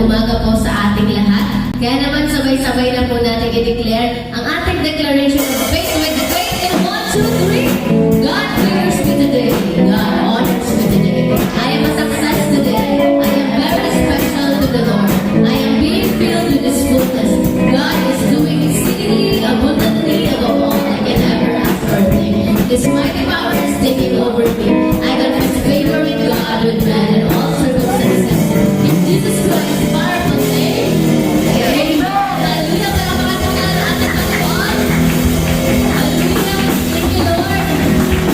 umaga po sa ating lahat. Kaya naman sabay-sabay na po natin i-declare ang ating declaration of faith with the faith in 1, 2, 3. God hears me today. God honors me today. I am a success today. I am very special to the Lord. I am being filled with His fullness. God is doing exceedingly abundantly above all I can ever ask or think. His mighty power is taking over me. I confess favor with God, with man, and all circumstances. In Jesus Christ's powerful name. Amen. Hallelujah. Palakpakan po na ang ating Panginoon. Hallelujah. Thank you, Lord.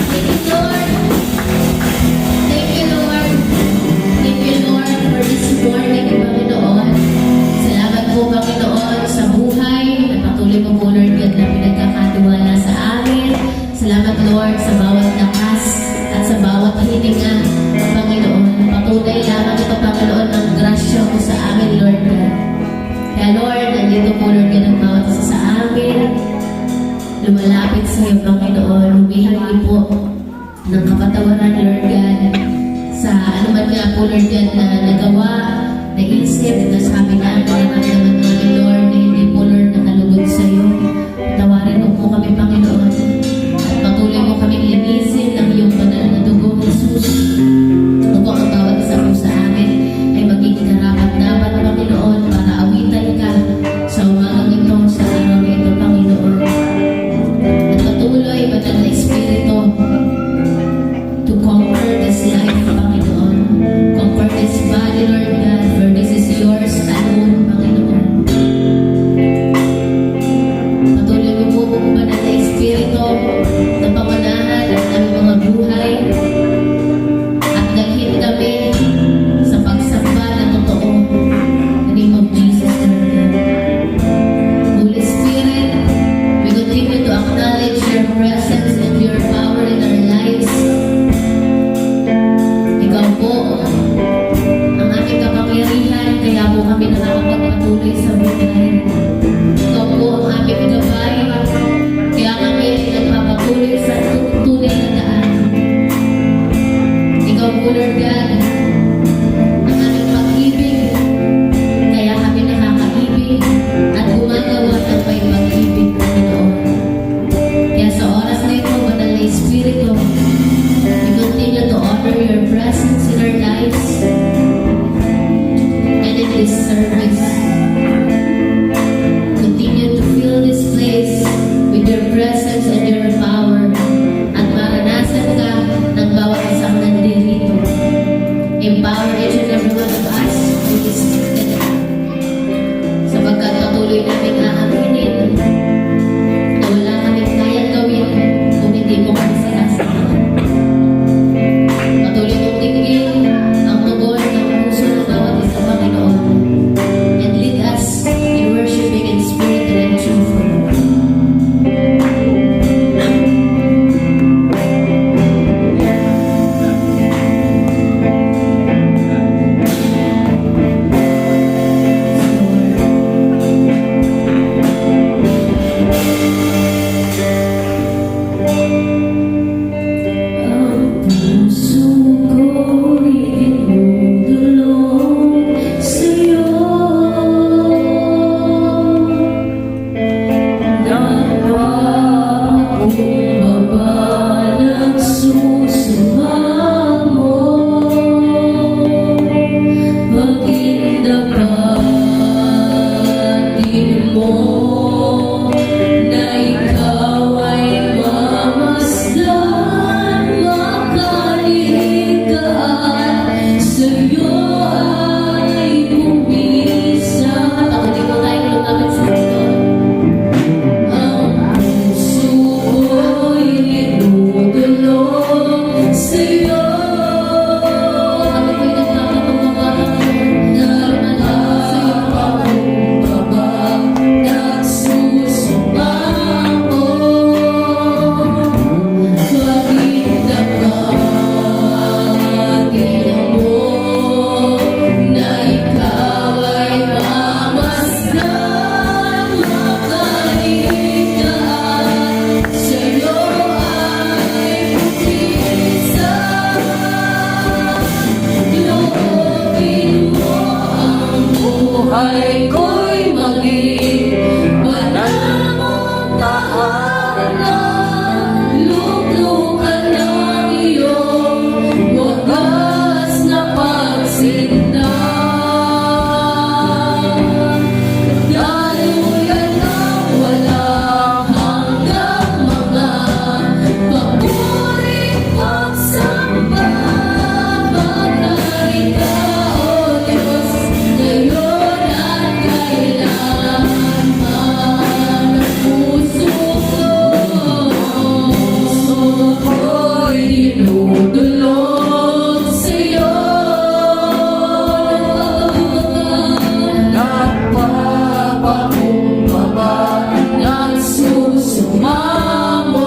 Thank you, Lord. Thank you, Lord. Thank you, Lord, for this morning, Panginoon. Salamat po, Panginoon, sa buhay na patuloy mo po, Lord God, na pinagkakatiwala sa amin. Salamat, Lord, sa bawat lakas at sa bawat hininga, Panginoon. Patunay lamang ito, Panginoon, ng grasya mo sa amin, Lord God. Kaya, Lord, nandito po, Lord God, ang bawat isa sa amin. Lumalapit sa iyo, Panginoon. Humihingi po ng kapatawaran, Lord God, sa anuman nga po, Lord God, na nagawa, naisip, na sabi namin, naramdaman namin, Lord, na hindi po, Lord, nakalugod sa iyo. Tawarin mo po kami, Panginoon. At patuloy mo kaming linisin ng iyong banal na dugo, Jesus. Ito po ang bawat isa po sa amin ay maging karapat-dapat, Panginoon, para awitan ka sa umagang ito, sa araw na ito, Panginoon. At patuloy, banal na Espiritu, to conquer this life, Panginoon. Conquer this body, Lord God, for this is yours alone, Panginoon. Patuloy mo po banal na Espiritu na pangunahan ang aming mga buhay ko'y maging banal mong tahanan. Luklukan ng iyong wagas na pagsinta. Daluyan ng walang hanggang mga papuring pagsamba. Maghaling ka, O Diyos, ngayon at kailanman. Ang puso ko'y dinudulog sa'yo. Nagpapakumbaba ng susumamo.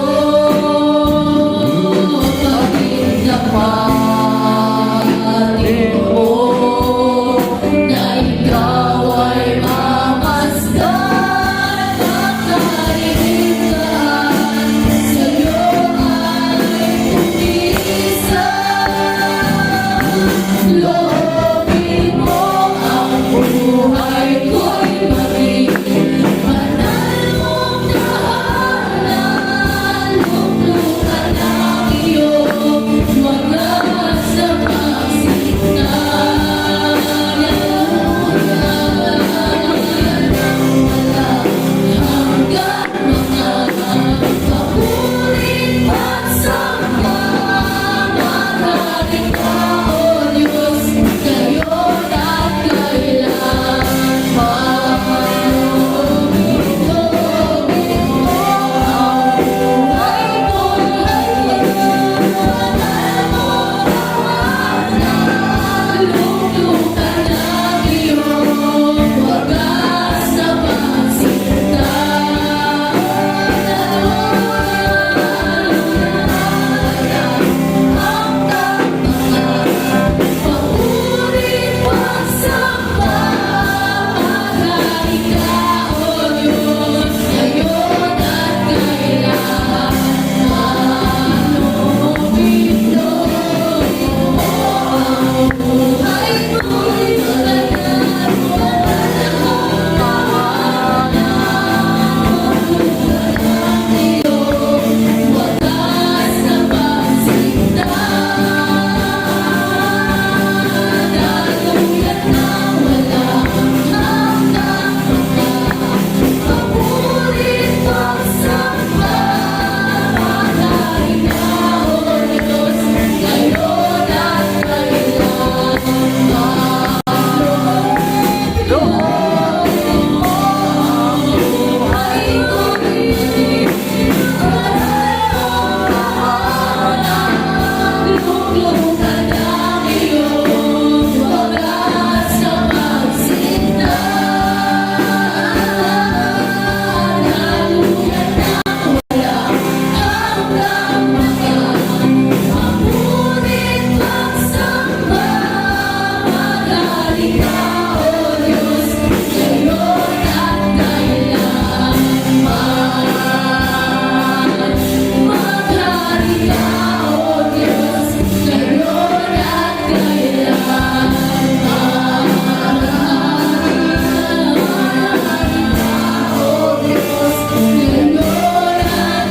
Paging napatin mo na ikaw ay mamasdan. Makarinig ka, sa'yo ay umiisan. Loobin mo ang buhay ko'y maging banal mong tahanan. Luklukan ng iyong wagas na pagsinta. Hanggang mga papuring pagsamba. Maghaling ka, O Diyos, ngayon at kailanman. Lubogin mo ang buhay ko'y banal mong tahanan. Luklukan ng iyong wagas na pagsinta. Hanggang mga papuring pagsamba. Maghaling ka, O Diyos, ngayon at kailanman. Lubogin mo ang buhay ko'y banal mong tahanan. Luklukan ng iyong wagas na pagsinta. Daluyan ng walang hanggang mga papuring pagsamba. Maghaling ka, O Diyos, ngayon at kailanman. Lubogin mo ang buhay ko'y banal mong tahanan. Luklukan ng iyong wagas na pagsinta. Daluyan ng walang hanggang mga papuring pagsamba. Maghaling ka, O Diyos, ngayon at kailanman. Maghaling ka, O Diyos, ngayon at kailanman. O Diyos, ngayon at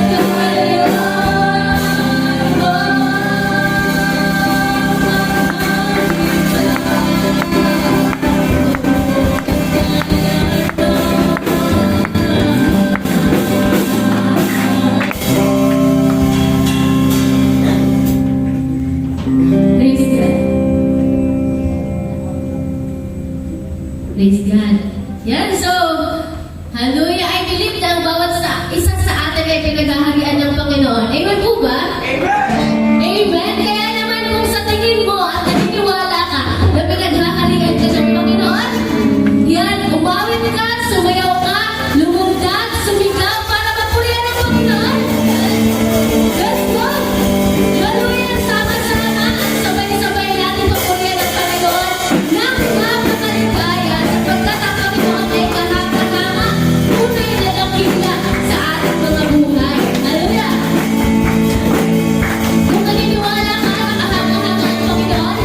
Praise God. Praise God. Yan, so, hallelujah, I believe na ang bawat isa sa atin ay pinaghaharian ng Panginoon. Amen po ba? Amen. Kaya naman kung sa tingin mo at naniniwala ka na pinaghaharian ka ng Panginoon, yan, umawit ka, sumayaw ka, lumugdan, sumigaw para mapurihan ng Panginoon. Let's go! Hallelujah! Sama-sama at sabay-sabay natin mapurihan ng Panginoon ng napakaligaya sapagkat ang Panginoon ay kahanga-hanga, tunay na nakita sa ating mga buhay. Hallelujah! Kung naniniwala ka, nakahanga-hanga ang Panginoon,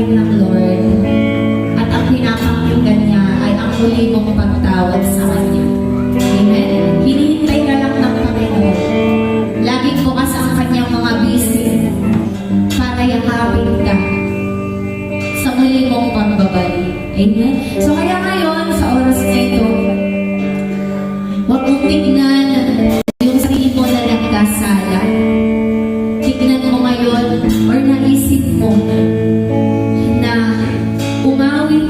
rin ng Lord at ang pinapakinggan niya ay ang muli mong pagtawad sa Kanya. Amen? Hinihintay ka lang ng Panginoon. Laging bukas ang Kanyang mga bisig para yakapin ka sa muli mong pagbabalik. Amen? So kaya ngayon, sa oras na ito, huwag mong tignan yung sarili mo na nagkasala. Tignan mo ngayon or naisip mo na umawi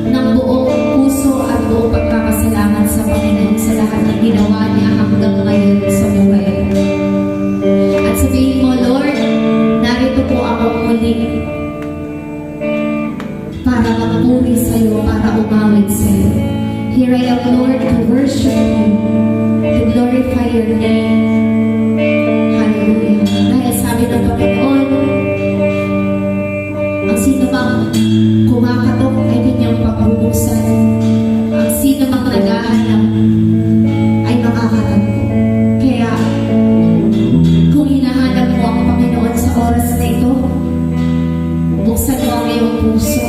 ng buong puso at buong pagkakasalamat sa Panginoon sa lahat ng ginawa niya hanggang ngayon sa buhay. At sabihin mo, Lord, narito po ako muli para magpuri sa iyo, para umawit sa iyo. Here I am, Lord, to worship you, to glorify your name. Hallelujah. Dahil sabi ng Panginoon, ang sino mang kumakatok ay kanyang pagbubusan. Ang sino mang naghahanap ay makakatagpo. Kaya, kung hinahanap mo ang Panginoon sa oras na ito, buksan mo ang iyong puso.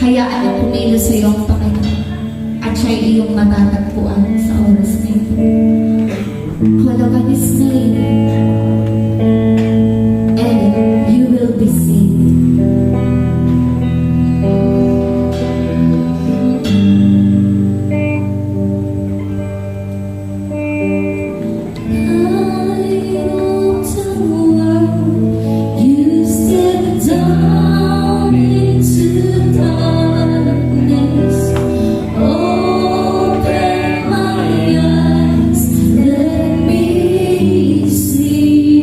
Hayaan mo kumilos sa iyo ang Panginoon at siya'y iyong matatagpuan sa oras na ito. Call upon His name and you will be saved. Light of the world, you step down into darkness. Open my eyes, let me see.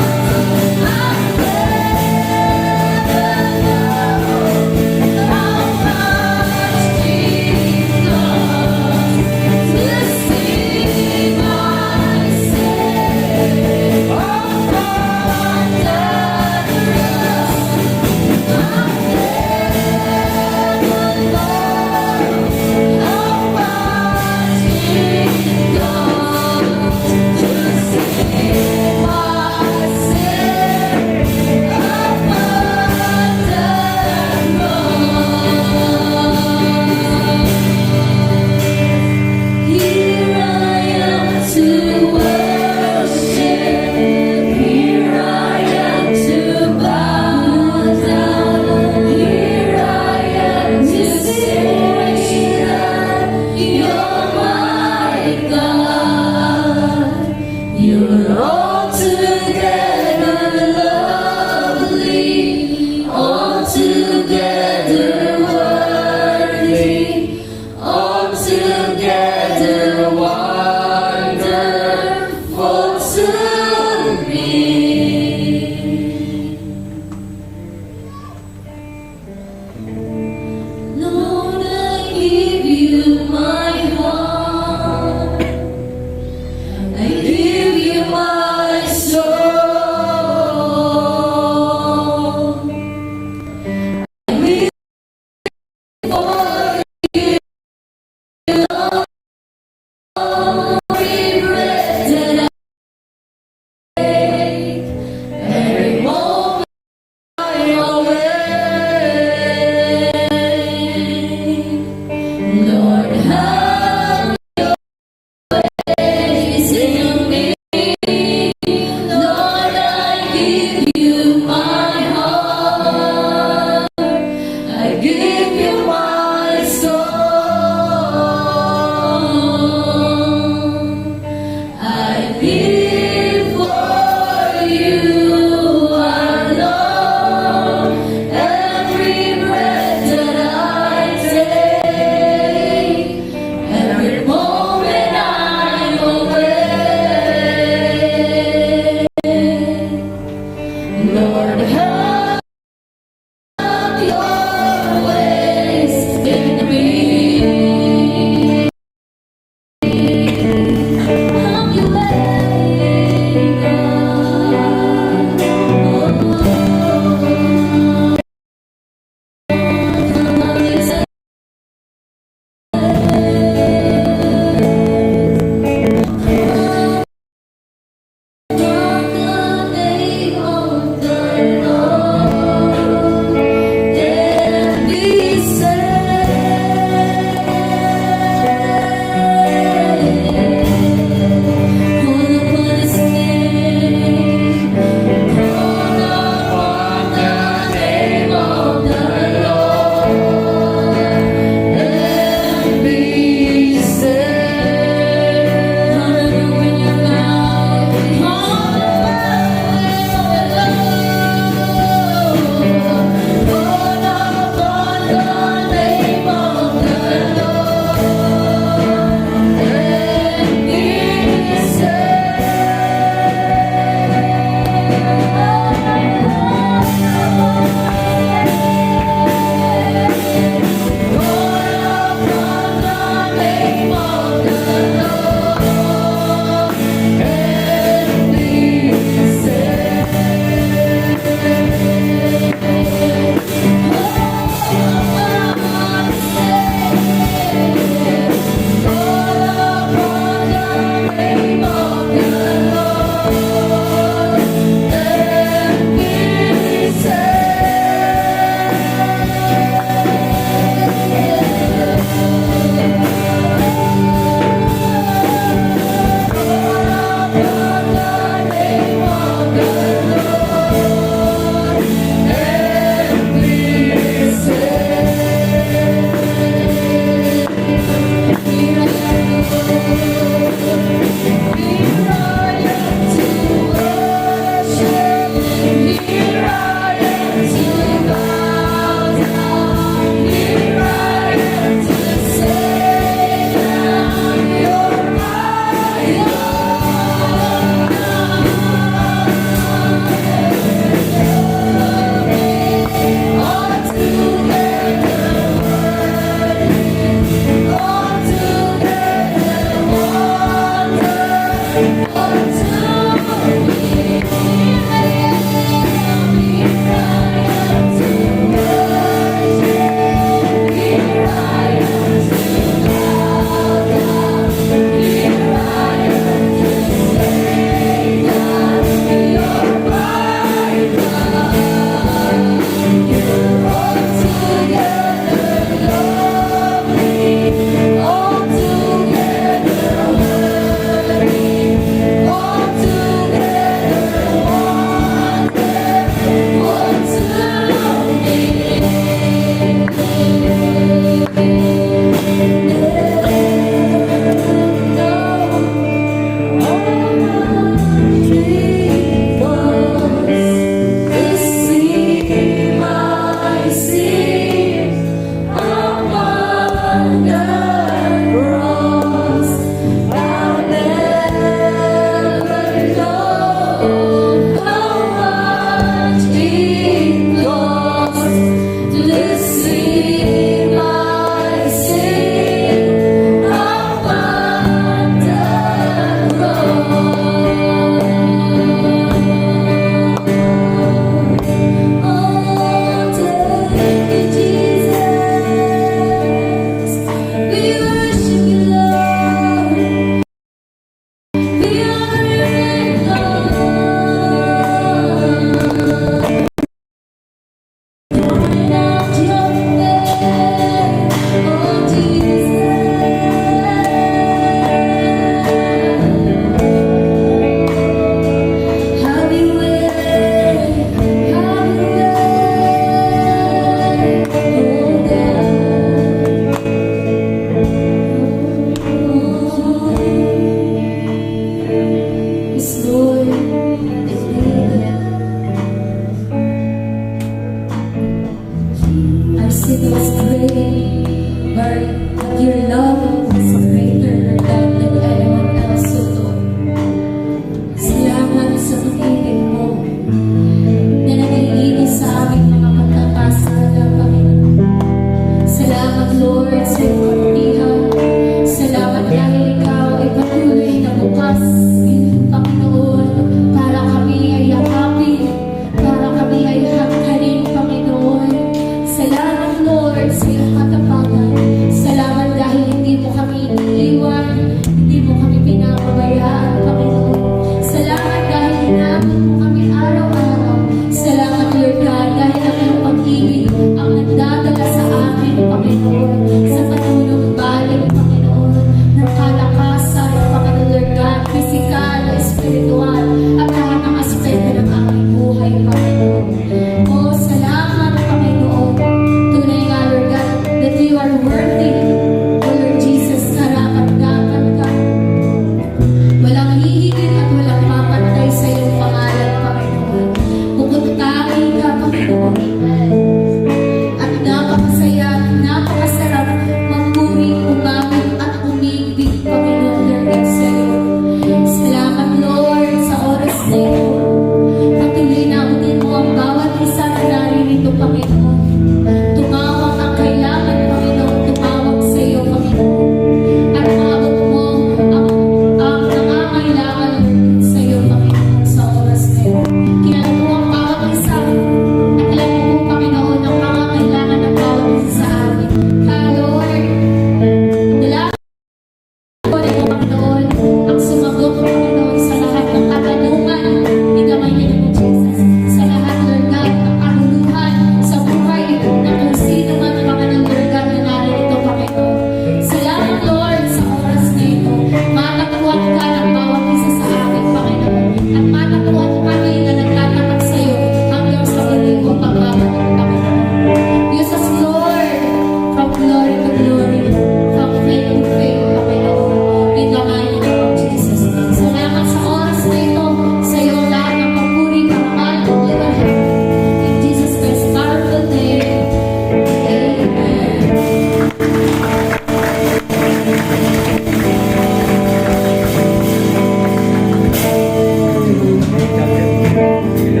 Please.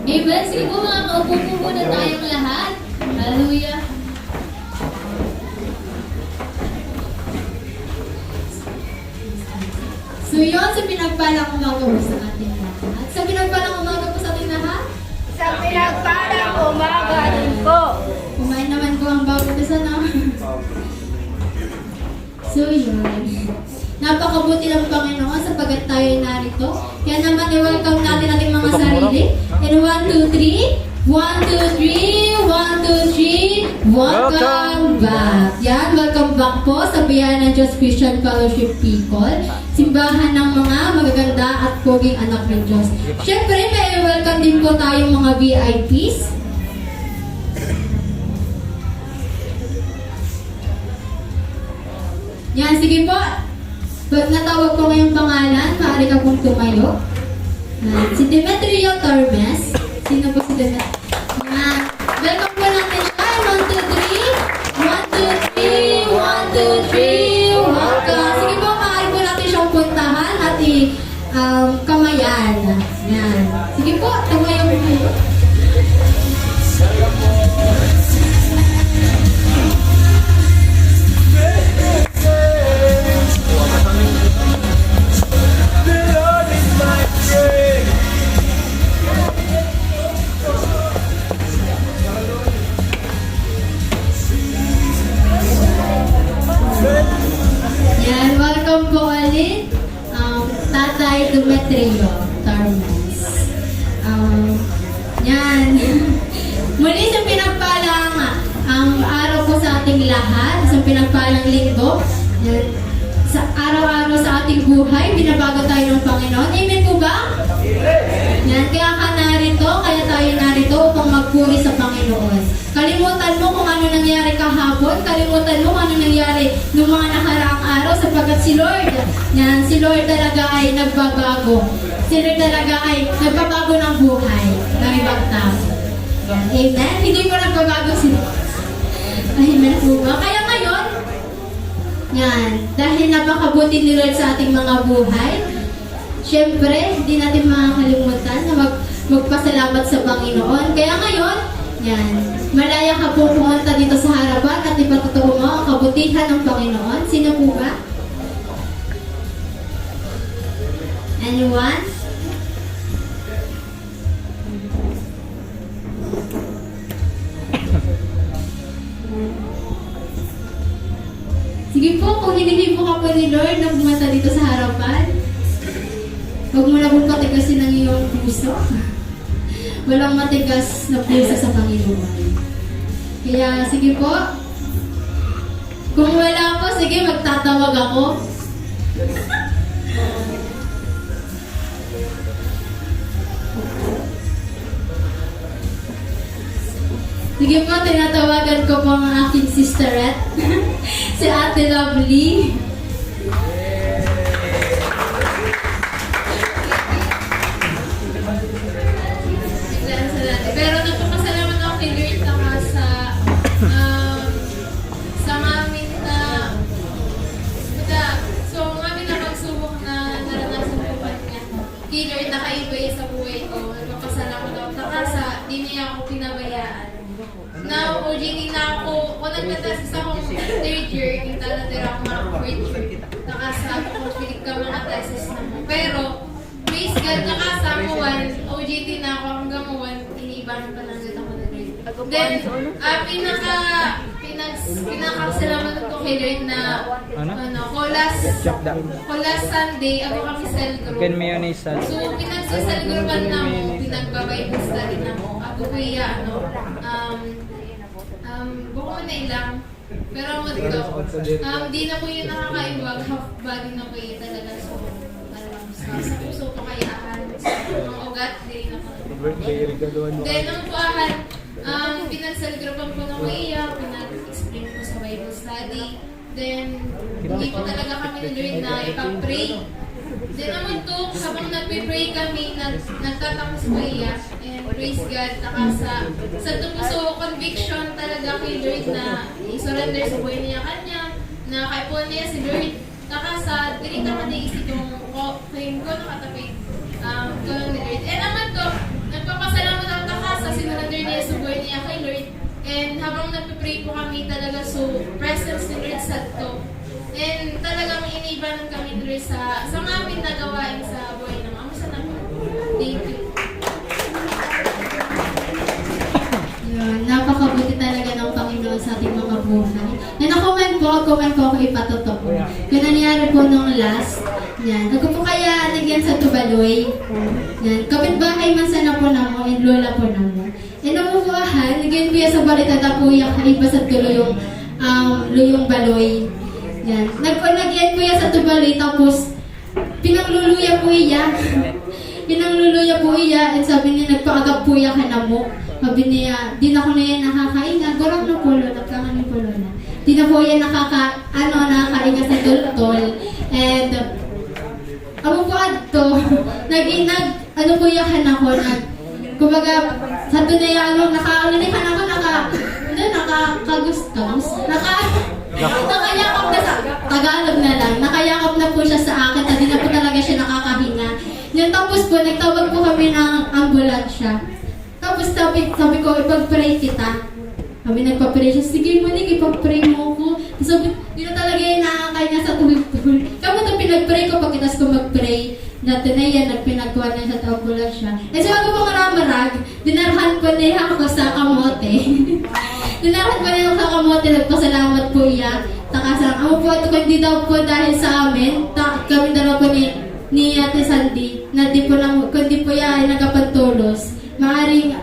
Amen. Sige po mga kaupo po muna tayong lahat. Hallelujah. So yun, sa pinagpalang umaga po sa ating lahat. Sa pinagpalang umaga po sa ating lahat, Sa pinagpalang umaga din po. kumain naman ko ang bawat isa na. So yun, napakabuti ng Panginoon sapagkat tayo ay narito. Kaya naman i-welcome natin ating mga sarili. And 1, 2, 3. 1, 2, 3. 1, 2, 3. Welcome back. Yan, welcome back po sa Biyaya ng Diyos Christian Fellowship People. Simbahan ng mga magaganda at poging anak ng Diyos. Siyempre, may welcome din po tayong mga VIPs. Yan, sige po. Pag natawag ko ngayong pangalan, maaari ka pong tumayo. Yan, si Demetrio Tormes. Sino po si Demetrio? Yan. Welcome po natin siya. 1, 2, 3. 1, 2, 3. 1, 2, 3. Welcome. Sige po, maaari po natin siyang puntahan at kamayan. Yan. Sige po, tumayo po. Yan, welcome po ulit. Tatay Demetrio Tormes. Yan. Muli sa pinagpalang araw po sa ating lahat, sa pinagpalang linggo. Yan. Sa araw-araw sa ating buhay, binabago tayo ng Panginoon. Amen po ba? Yan, kaya ka narito, kaya tayo narito upang magpuri sa Panginoon. Kalimutan mo kung ano nangyari kahapon, kalimutan mo kung ano nangyari noong mga nakaraang araw sapagkat si Lord, yan, si Lord talaga ay nagbabago. Si Lord talaga ay nagbabago ng buhay ng ibang tao. Yan, amen? Hindi mo nagbabago si Lord. Amen po ba? Kaya ngayon, yan, dahil napakabuti ni Lord sa ating mga buhay, syempre, hindi natin makakalimutan na magpasalamat sa Panginoon. Kaya ngayon, yan, malaya ka po pumunta dito sa harapan at ipatutuo mo ang kabutihan ng Panginoon. Sino po ba? Anyone? Sige po, kung hinihipo ka po ni Lord na pumunta dito sa harapan, huwag mo na pong patigasin ang iyong puso. Walang matigas na puso sa Panginoon. Kaya sige po, kung wala po, sige magtatawag ako. Sige po, tinatawagan ko po ang aking sisterette, si Ate Lovely. Pero nagpapasalamat ako kay Lord na sa mamin na mamin na pagsubok na naranasan ko pa niya. Kay Lord nakaibay sa buhay ko. Nagpapasalamat ako sa di niya ako pinabayaan. Now, OJT na ako, kung nagtatas akong third year, yung talatira ako mga fourth year. Nakasa ako, pilig ka mga tesis na mo. Pero, praise God, nakasamuan, OJT na ako hanggang 1, iniibahan pa lang ako na grade. Then, pinakasalamat ko kay Lord na, last Sunday, ako kami cell group. So, pinagsa-cell groupan na mo, pinagbabible study na mo. Ako kuya, buko na ilang. Pero di na po yung nakakaiwag, half body na po yung talaga. So, sa puso ko kayaan. Ang ugat, di na po. Then, ang puahan, pinagsalgrupan po ng kuya, pinag-explain po sa Bible study. Then, hindi po talaga kami ni Lord na ipag-pray. Then naman to, habang nagpe-pray kami, nagtatapos sa kuya. And praise God, sa tumuso conviction talaga kay Lord na i-surrender sa buhay niya kanya, na kay po niya si Lord. Nakasad, dili ka matiisip yung claim ko nakatapit. Tulong ni Lord. And aman ko, nagpapasalamat ang takasa, sinurrender niya sa buhay niya kay Lord. And habang nagpipray po kami talaga, so presence ni Lord sa to. And talagang inibanan kami ni Lord sa mga pinagawain sa buhay ng amo sa naman. Thank you. Yun, napakabuti talaga ng Panginoon sa ating mga buhay. Na comment po ako ipatotoo. Kung nangyari po nung last, yan. Ako po kaya nagyan sa Tubaloy. Yan. Kapitbahay man sana po na mo, and lola po na mo. And umubuahan, nagyan po yan sa balita na po yung kaibasat ko luyong baloy. Yan. Nagyan po yan sa Tubaloy, tapos pinangluluya po iya. Pinangluluya po iya, and sabi niya, nagpaagap po iya ka na mo. Sabi niya, di na ko na yan nakakainga. Gorang na po, nagkanganin po na. Di na po yan nakakainga sa tultol. And, ako po ato, ano po yakan ako, kumbaga, sa tunay, nakakagustos, nakayakap na sa, Tagalog na lang, nakayakap na po siya sa akin, at di na po talaga siya nakakahinga. Yan, tapos po, nagtawag po kami ng ambulansya. Tapos sabi ko, ipag-pray kita. Sabi nagpa-pray siya, sige Monique, ipag-pray mo ako. Sabi, di na talaga yung nakakain sa tuhul-tuhul. Kaya ito pinag-pray ko, pagkitas ko mag-pray. Dati na yan, nagpinagkuhan niya sa tabulan siya. Eh sabi ko mga ramarag, dinarhan po niya ako sa kamote. Dinarhan po niya ako sa kamote, nagpasalamat po iya. Takasang, ako po ito, kundi daw po dahil sa amin, kami dalawa po ni Ate Sandy, na di po kundi po yan ay nagkapantulos. Maaring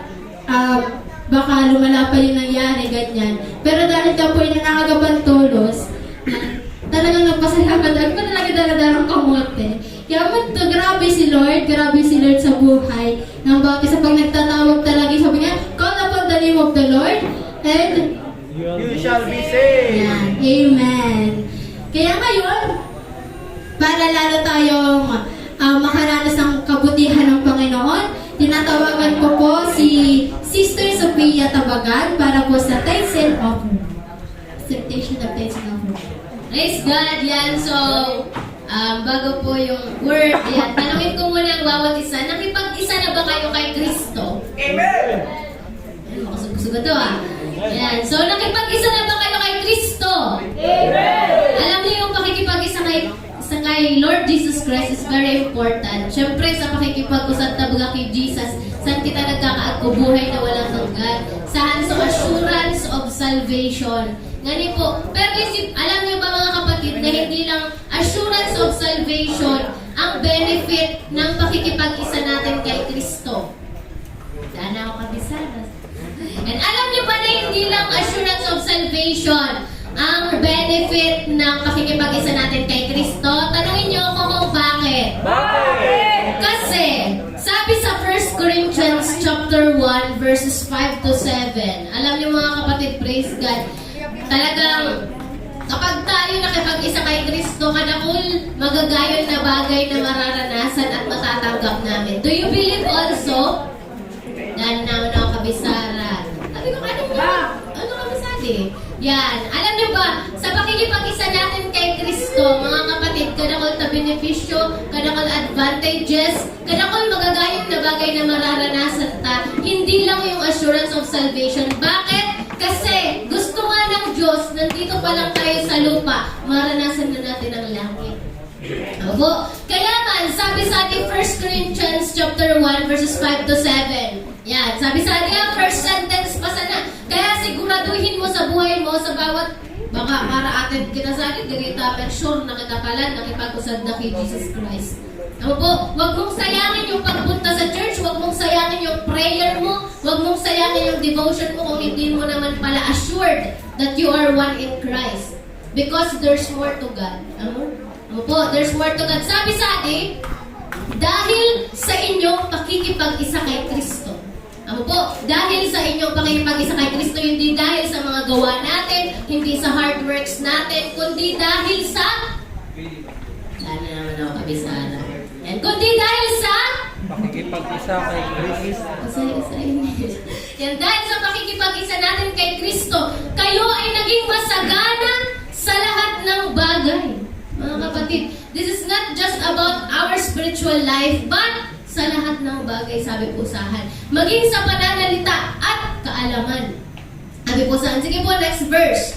baka lumala pa yung nangyari, ganyan. Pero dahil ka po yung nakagabantulos, talagang nagpasalamat ako pa talaga dala-dalang kamote. Kaya to, grabe si Lord sa buhay. Nang bakit sa pag nagtatawag talaga, sabi niya, call upon the name of the Lord, and you shall be saved. yan, amen. Kaya ngayon, para lalo tayong makaranas ng kabutihan ng Panginoon, tinatawagan ko po si Sister Sophia Tabagan para po sa tithes and offering. Acceptation of tithes and offering. Praise God, yan. So, bago po yung word, yan. Tanungin ko muna ang bawat isa. Nakipag-isa na ba kayo kay Kristo? Amen! Makasugod to Yan. So, nakipag-isa na ba kayo kay Kristo? Amen! Alam niyo yung pakikipag-isa kay Lord Jesus Christ is very important. Siyempre, sa pakikipag-usap tabaga kay Jesus, saan kita nagkakaagkubuhay na walang hanggan? Saan sa assurance of salvation. Ngani po, pero alam niyo ba mga kapatid na hindi lang assurance of salvation ang benefit ng pakikipag-isa natin kay Kristo. Sana ako kabisanas. And alam niyo ba na hindi lang assurance of salvation ang benefit ng pakikipag-isa natin kay Kristo? Tanungin niyo ako kung bakit. Bakit? Kasi, sabi sa 1 Corinthians chapter 1 verses 5 to 7, alam niyo mga kapatid, praise God, talagang kapag tayo nakipag-isa kay Kristo, kadakul magagayon na bagay na mararanasan at matatanggap namin. Do you believe also? Dahil naman ako kabisara. Sabi ko, ano kabisari? Yan. Alam niyo ba, sa pakikipag-isa natin kay Kristo, mga kapatid, kadakol na benepisyo, kadakol advantages, kadakol magagayong na bagay na mararanasan ta, hindi lang yung assurance of salvation. Bakit? Kasi gusto nga ng Diyos, nandito pa lang tayo sa lupa, maranasan na natin ang langit. Opo. Kaya man, sabi sa ating 1 Corinthians chapter 1 verses 5 to 7. Yan, sabi sa ating first sentence pa sana. Kaya siguraduhin mo sa buhay mo, sa bawat baka para atin kita sa atin, ganita, pero sure na kita pala, nakipag-usad na kay Jesus Christ. Ano po, huwag mong sayangin yung pagpunta sa church, huwag mong sayangin yung prayer mo, huwag mong sayangin yung devotion mo kung hindi mo naman pala assured that you are one in Christ. Because there's more to God. Ano po, there's more to God. Sabi sa atin, dahil sa inyong pakikipag-isa kay Kristo. Ano po, dahil sa inyong pakikipag-isa kay Kristo, hindi dahil sa mga gawa natin, hindi sa hard works natin, kundi dahil sa... Lalo naman ako kabisara. And kundi dahil sa... Pakikipag-isa kay Kristo. Yan, dahil sa pakikipag-isa natin kay Kristo, kayo ay naging masagana sa lahat ng Mga kapatid, this is not just about our spiritual life, but sa lahat ng bagay, sabi po sahan. Maging sa pananalita at kaalaman. Sabi po sahan. Sige po, next verse.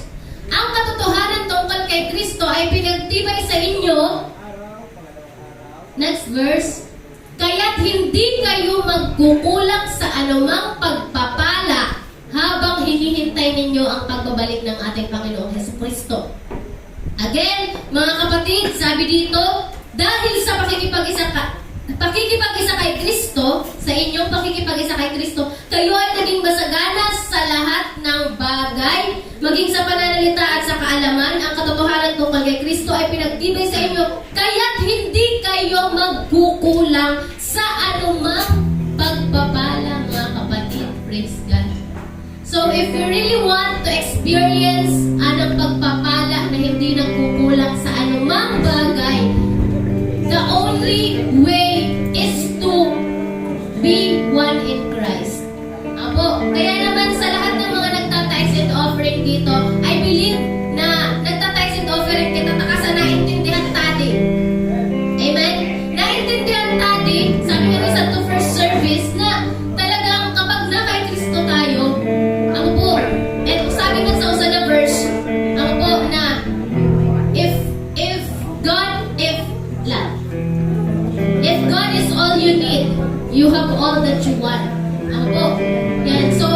Ang katotohanan tungkol kay Kristo ay pinagtibay sa inyo. Next verse. Kaya't hindi kayo magkukulang sa anumang pagpapala habang hinihintay ninyo ang pagbabalik ng ating Panginoong Hesukristo. Again, mga kapatid, sabi dito, dahil sa pakikipag-isa kay Kristo, sa inyong pakikipag-isa kay Kristo, kayo ay naging masagana sa lahat ng bagay, maging sa pananalita at sa kaalaman. Ang katotohanan tungkol kay Kristo ay pinagtibay sa inyo, kaya't hindi kayo magkukulang sa anumang pagpapala, mga kapatid. Praise God. So, if you really want to experience anong pagpapala na hindi nagkukulang sa anumang bagay, the only way is to be one in Christ. Apo, kaya naman sa lahat ng mga nagtatides and offering dito, I believe na nagtatides and offering kita takasa naintindihan tadi. Amen? Naintindihan tadi, sabi nga sa to first service, na talagang kapag na kay Kristo tayo, ang po, eto sabi nga sa usa na verse, ang po na, if God is all you need, you have all that you want. Ang po, yan. So,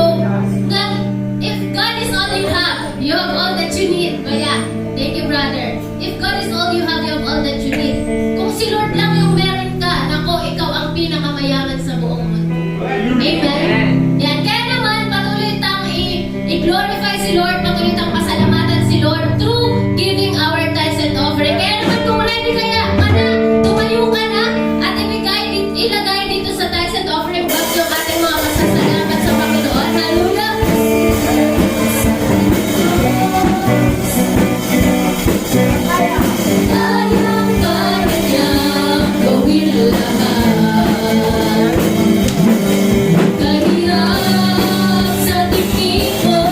if God is all you have all that you need. Kaya, thank you brother. If God is all you have all that you need. Kung si Lord lang yung meron ka, nako, ikaw ang pinakamayaman sa buong mundo. Amen? Yan. Kaya naman, patuloy tang i-glorify si Lord, patuloy tang pasalamatan si Lord through giving our tithes and offering. Kaya naman, kung ready kaya, tumayo ka na at ilagay dito sa tithes and offering box yung ating mga masasalamat sa Panginoon. Hallelujah! Kayang-kaya niyang gawin lahat. Kahirap sa tingin mo,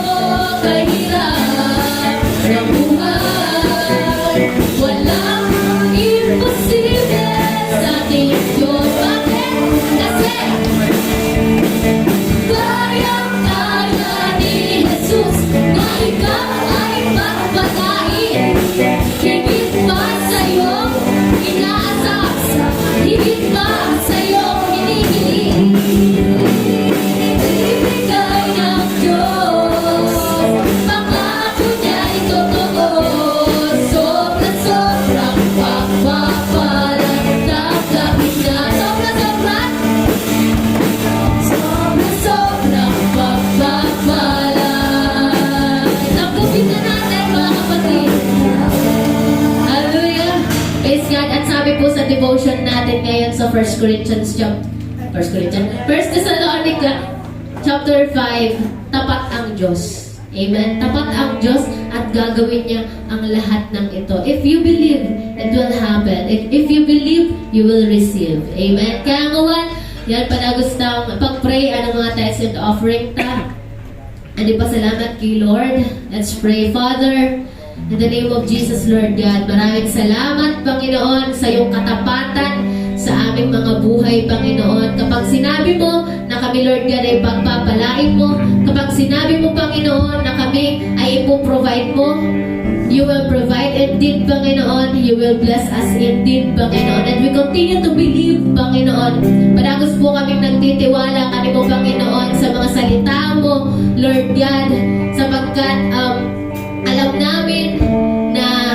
kahirap ng buhay. Walang imposible sa ating Diyos. Bakit? Kasi kayang-kaya ni Jesus na ikaw ay magpatayin. Higit pa sa iyong inaasas, higit pa sa iyong hinihiling. Ibigay ng Diyos, pangako niya'y totoo. Sobra-sobrang pagpapalang tanggapin niya. Sobra-sobrang pagpapalang tanggapin na natin, mga kapatid. Hallelujah! Praise God. At sabi po sa devotion natin ngayon sa 1 Thessalonica chapter 5, tapat ang Diyos. Amen? Tapat ang Diyos at gagawin niya ang lahat ng ito. If you believe, it will happen. If you believe, you will receive. Amen? Kaya ngawan, yan panagustang pag-pray ang mga tithes and offering ta. Andi pa salamat kay Lord. Let's pray. Father, in the name of Jesus, Lord God, maraming salamat, Panginoon, sa iyong katapatan sa aming mga buhay, Panginoon. Kapag sinabi mo na kami, Lord God, ay pagpapalain mo, kapag sinabi mo, Panginoon, na kami ay ipoprovide mo, you will provide indeed, Panginoon. You will bless us indeed, Panginoon. And we continue to believe, Panginoon. Panagos po kaming nagtitiwala kami mo, Panginoon, sa mga salita mo, Lord God, sapagkat alam namin na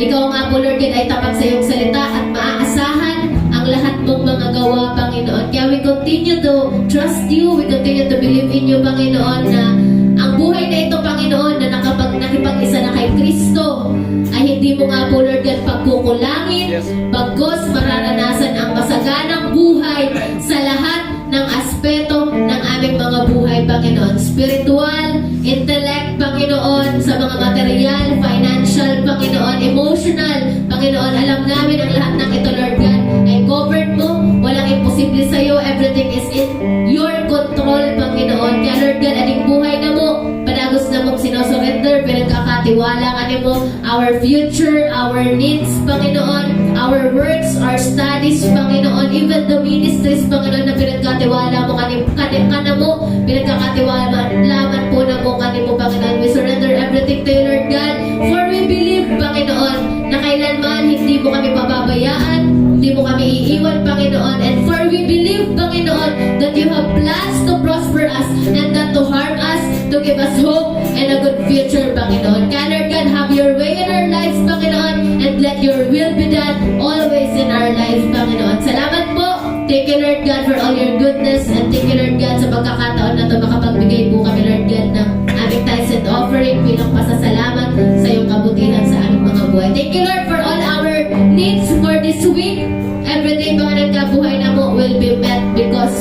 ikaw nga po, Lord God, ay tapat sa iyong salita at maaasahan ang lahat mong mga gawa, Panginoon. Kaya we continue to trust you, we continue to believe in you, Panginoon, na ang buhay na ito, Panginoon, na nakipag-isa na kay Kristo, ay hindi mo nga po, Lord God, pagkukulangin, bagos mararanasan ang masaganang buhay sa lahat ng aspeto ng aming mga buhay, Panginoon. Spiritual, intellect, Panginoon, sa mga material, financial, Panginoon, emotional, Panginoon. Alam namin ang lahat ng ito, Lord God, ay covered mo. Walang imposible sa iyo. Everything is in your control, Panginoon. Kaya, Lord God, aning buhay na mo, panagos na mong sinosurrender, pinagkakati pinagkakatiwala ka mo, our future, our needs, Panginoon, our works, our studies, Panginoon, even the ministries, Panginoon, na pinagkatiwala mo kana mo, pinagkakatiwala laman po na mo kanimo, Panginoon. We surrender everything to you, Lord God, for we believe, Panginoon, na kailanman hindi mo kami pababayaan, hindi mo kami iiwan, Panginoon, and for we believe, Panginoon, that you have plans to prosper us and not to harm us, to give us hope and a good future, Panginoon. Kaya, Lord God, have your way in our lives, Panginoon, and let your will be done always in our lives, Panginoon. Salamat po. Thank you, Lord God, for all your goodness, and thank you, Lord God, sa pagkakataon na ito makapagbigay po kami, Lord God, ng aming tithes and offering bilang pasasalamat sa iyong kabutihan sa aming mga buhay. Thank you, Lord, for all our needs for this week. Everything, Panginoon, kabuhay na mo will be met because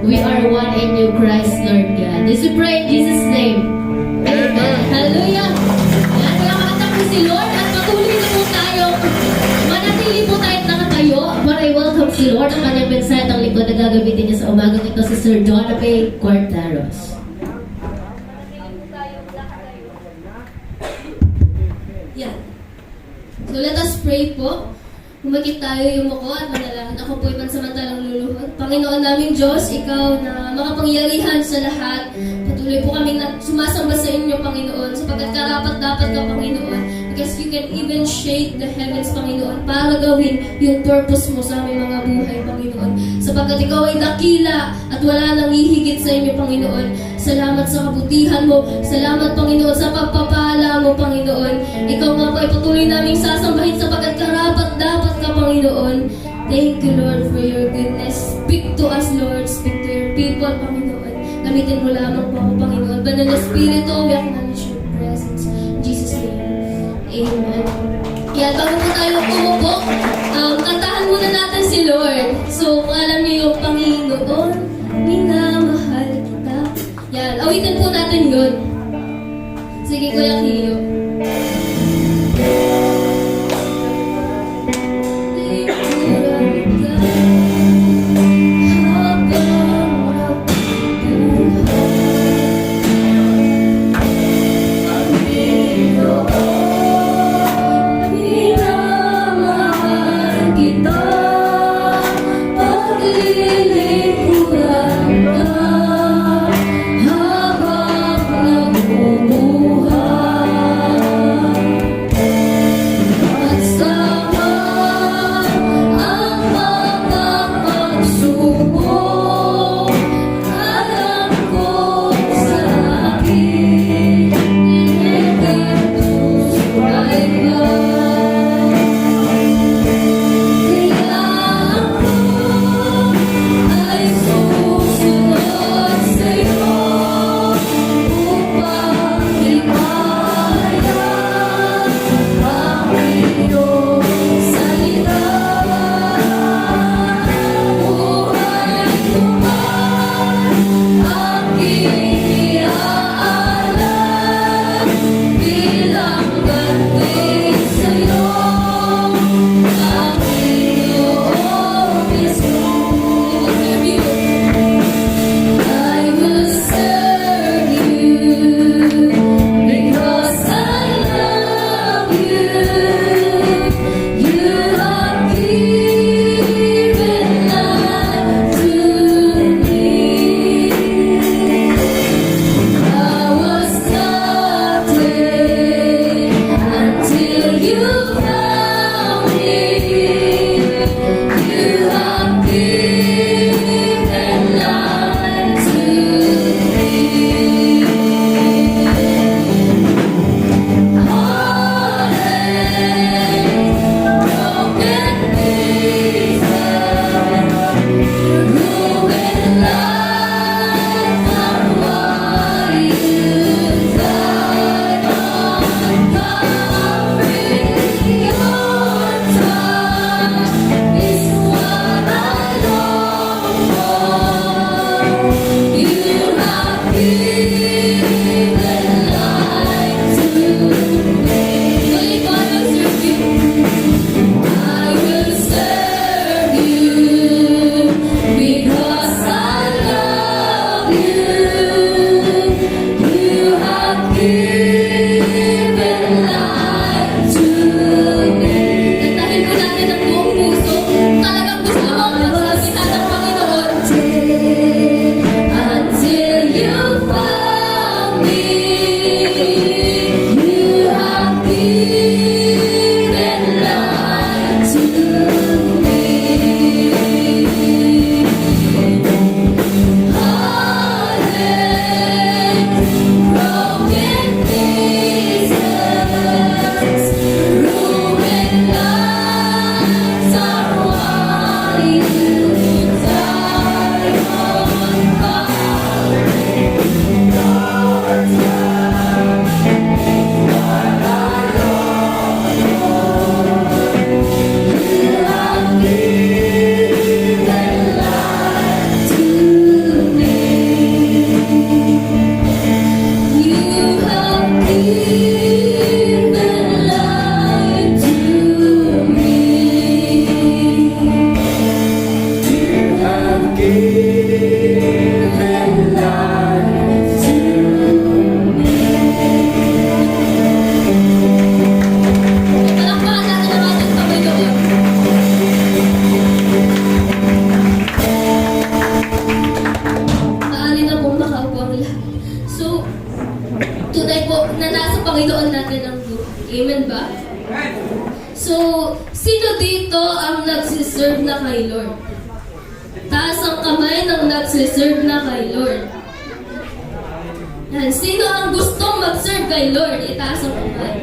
we are one in you, Christ, Lord God. This we pray in Jesus' name. Amen. Hallelujah. Yan, palakpakan po si Lord at patuloy na po tayo. Manatili po tayo nakatayo para i-welcome si Lord ang kanyang mensahe at ang lingkod na gagamitin niya sa umagang ito si Sir John P. Cortaros. Yan. So let us pray po. Humakit tayo yumuko at manalangin. Ako po'y pansamantalang luluhod. Panginoon naming Diyos, Ikaw na makapangyarihan sa lahat. Patuloy po kami sumasamba sa inyo, Panginoon, sapagkat karapat-dapat ka, Panginoon. Because you can even shake the heavens, Panginoon, para gawin yung purpose mo sa aming mga buhay, Panginoon. Sapagkat Ikaw ay dakila at wala nang hihigit sa inyo, Panginoon. Salamat sa kabutihan mo. Salamat, Panginoon, sa pagpapala mo, Panginoon. Ikaw nga po ay patuloy naming sasambahin sapagkat karapat-dapat ka, Panginoon. Thank you, Lord, for your goodness. Speak to us, Lord. Speak to your people, Panginoon. Gamitin mo lamang po ako, Panginoon. Banal na Espiritu, we acknowledge your presence. In Jesus' name. Amen. Kaya bago po tayo pumupo, kantahan muna natin si Lord. So, kung alam niyo yung Panginoon, minamahal kita. Yan, awitin po natin yun. Sige, Kuya Kiyo. Habang nagmumuhay Amen ba? So, sino dito ang nagsiserve na kay Lord? Taas ang kamay ng nagsiserve na kay Lord. Yan. Sino ang gustong mag-serve kay Lord? Itaas ang kamay.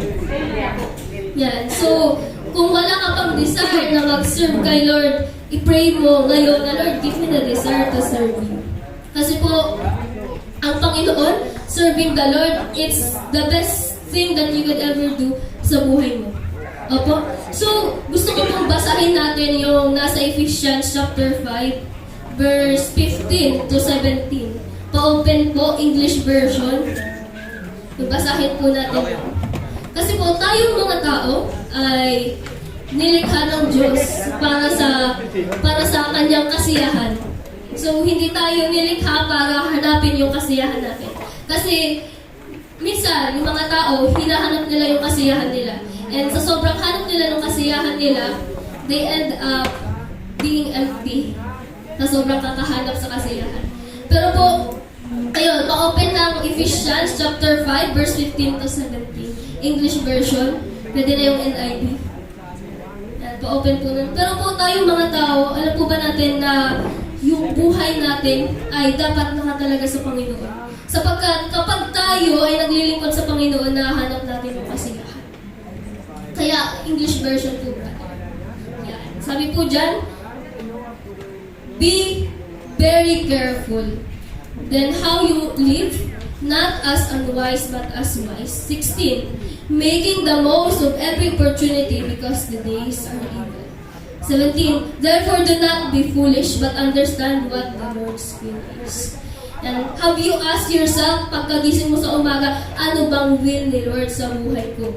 Yan. So, kung wala ka pang desire na mag-serve kay Lord, i-pray mo ngayon na, Lord, give me the desire to serve you. Kasi po, ang Panginoon, serving the Lord, it's the best thing that you could ever do sa buhay mo. Opo? So, gusto ko pong basahin natin yung nasa Ephesians chapter 5, verse 15 to 17. Pa-open po, English version. Basahin po natin. Kasi po, tayong mga tao ay nilikha ng Diyos para sa kanyang kasiyahan. So, hindi tayo nilikha para hanapin yung kasiyahan natin. Kasi, minsan, yung mga tao, hinahanap nila yung kasiyahan nila. And sa sobrang hanap nila ng kasiyahan nila, they end up being empty. Na sobrang kakahanap sa kasiyahan. Pero po, ayun, pa-open ng Ephesians chapter 5, verse 15 to 17. English version. Pwede na yung NIV. Yan, pa-open po nun. Pero po tayo mga tao, alam po ba natin na yung buhay natin ay dapat nakatalaga sa Panginoon. Sapagkat kapag tayo ay naglilingkod sa Panginoon, nahanap natin yung kasiyahan. Kaya, English version po natin. Yan. Sabi po dyan, be very careful then how you live, not as unwise but as wise. 16. Making the most of every opportunity because the days are evil. 17. Therefore do not be foolish but understand what the Lord's will is. And have you asked yourself, pagkagising mo sa umaga, ano bang will ni Lord sa buhay ko?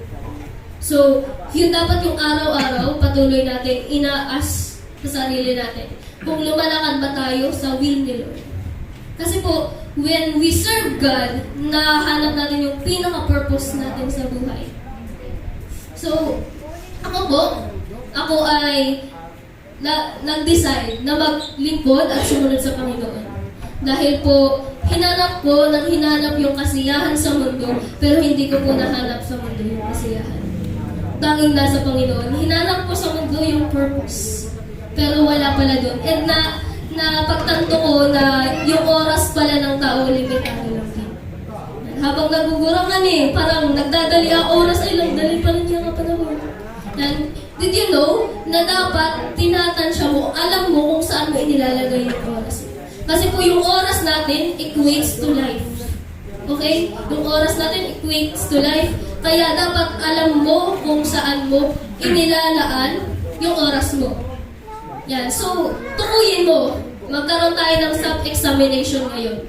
So, yun dapat yung araw-araw patuloy natin inaas sa sarili natin. Kung lumalakad ba tayo sa will ni Lord. Kasi po, when we serve God, nahanap natin yung pinaka-purpose natin sa buhay. So, ako ay nag-decide na maglingkod at sumunod sa Panginoon. Dahil po, hinanap yung kasiyahan sa mundo, pero hindi ko po nahanap sa mundo yung kasiyahan. Tanging nasa Panginoon, hinanap ko sa mundo yung purpose. Pero wala pala doon. And na pagtanto ko na yung oras pala ng tao, limitado lang din. Habang nagugurangan parang nagdadali ang oras ay lang, dali pa rin niya ang panahon. And did you know na dapat tinatansya mo, alam mo kung saan mo inilalagay yung oras. Kasi po yung oras natin equates to life. Okay? Yung oras natin equates to life. Kaya dapat alam mo kung saan mo inilalaan yung oras mo. Yan. So, tukuyin mo. Magkaroon tayo ng self-examination ngayon.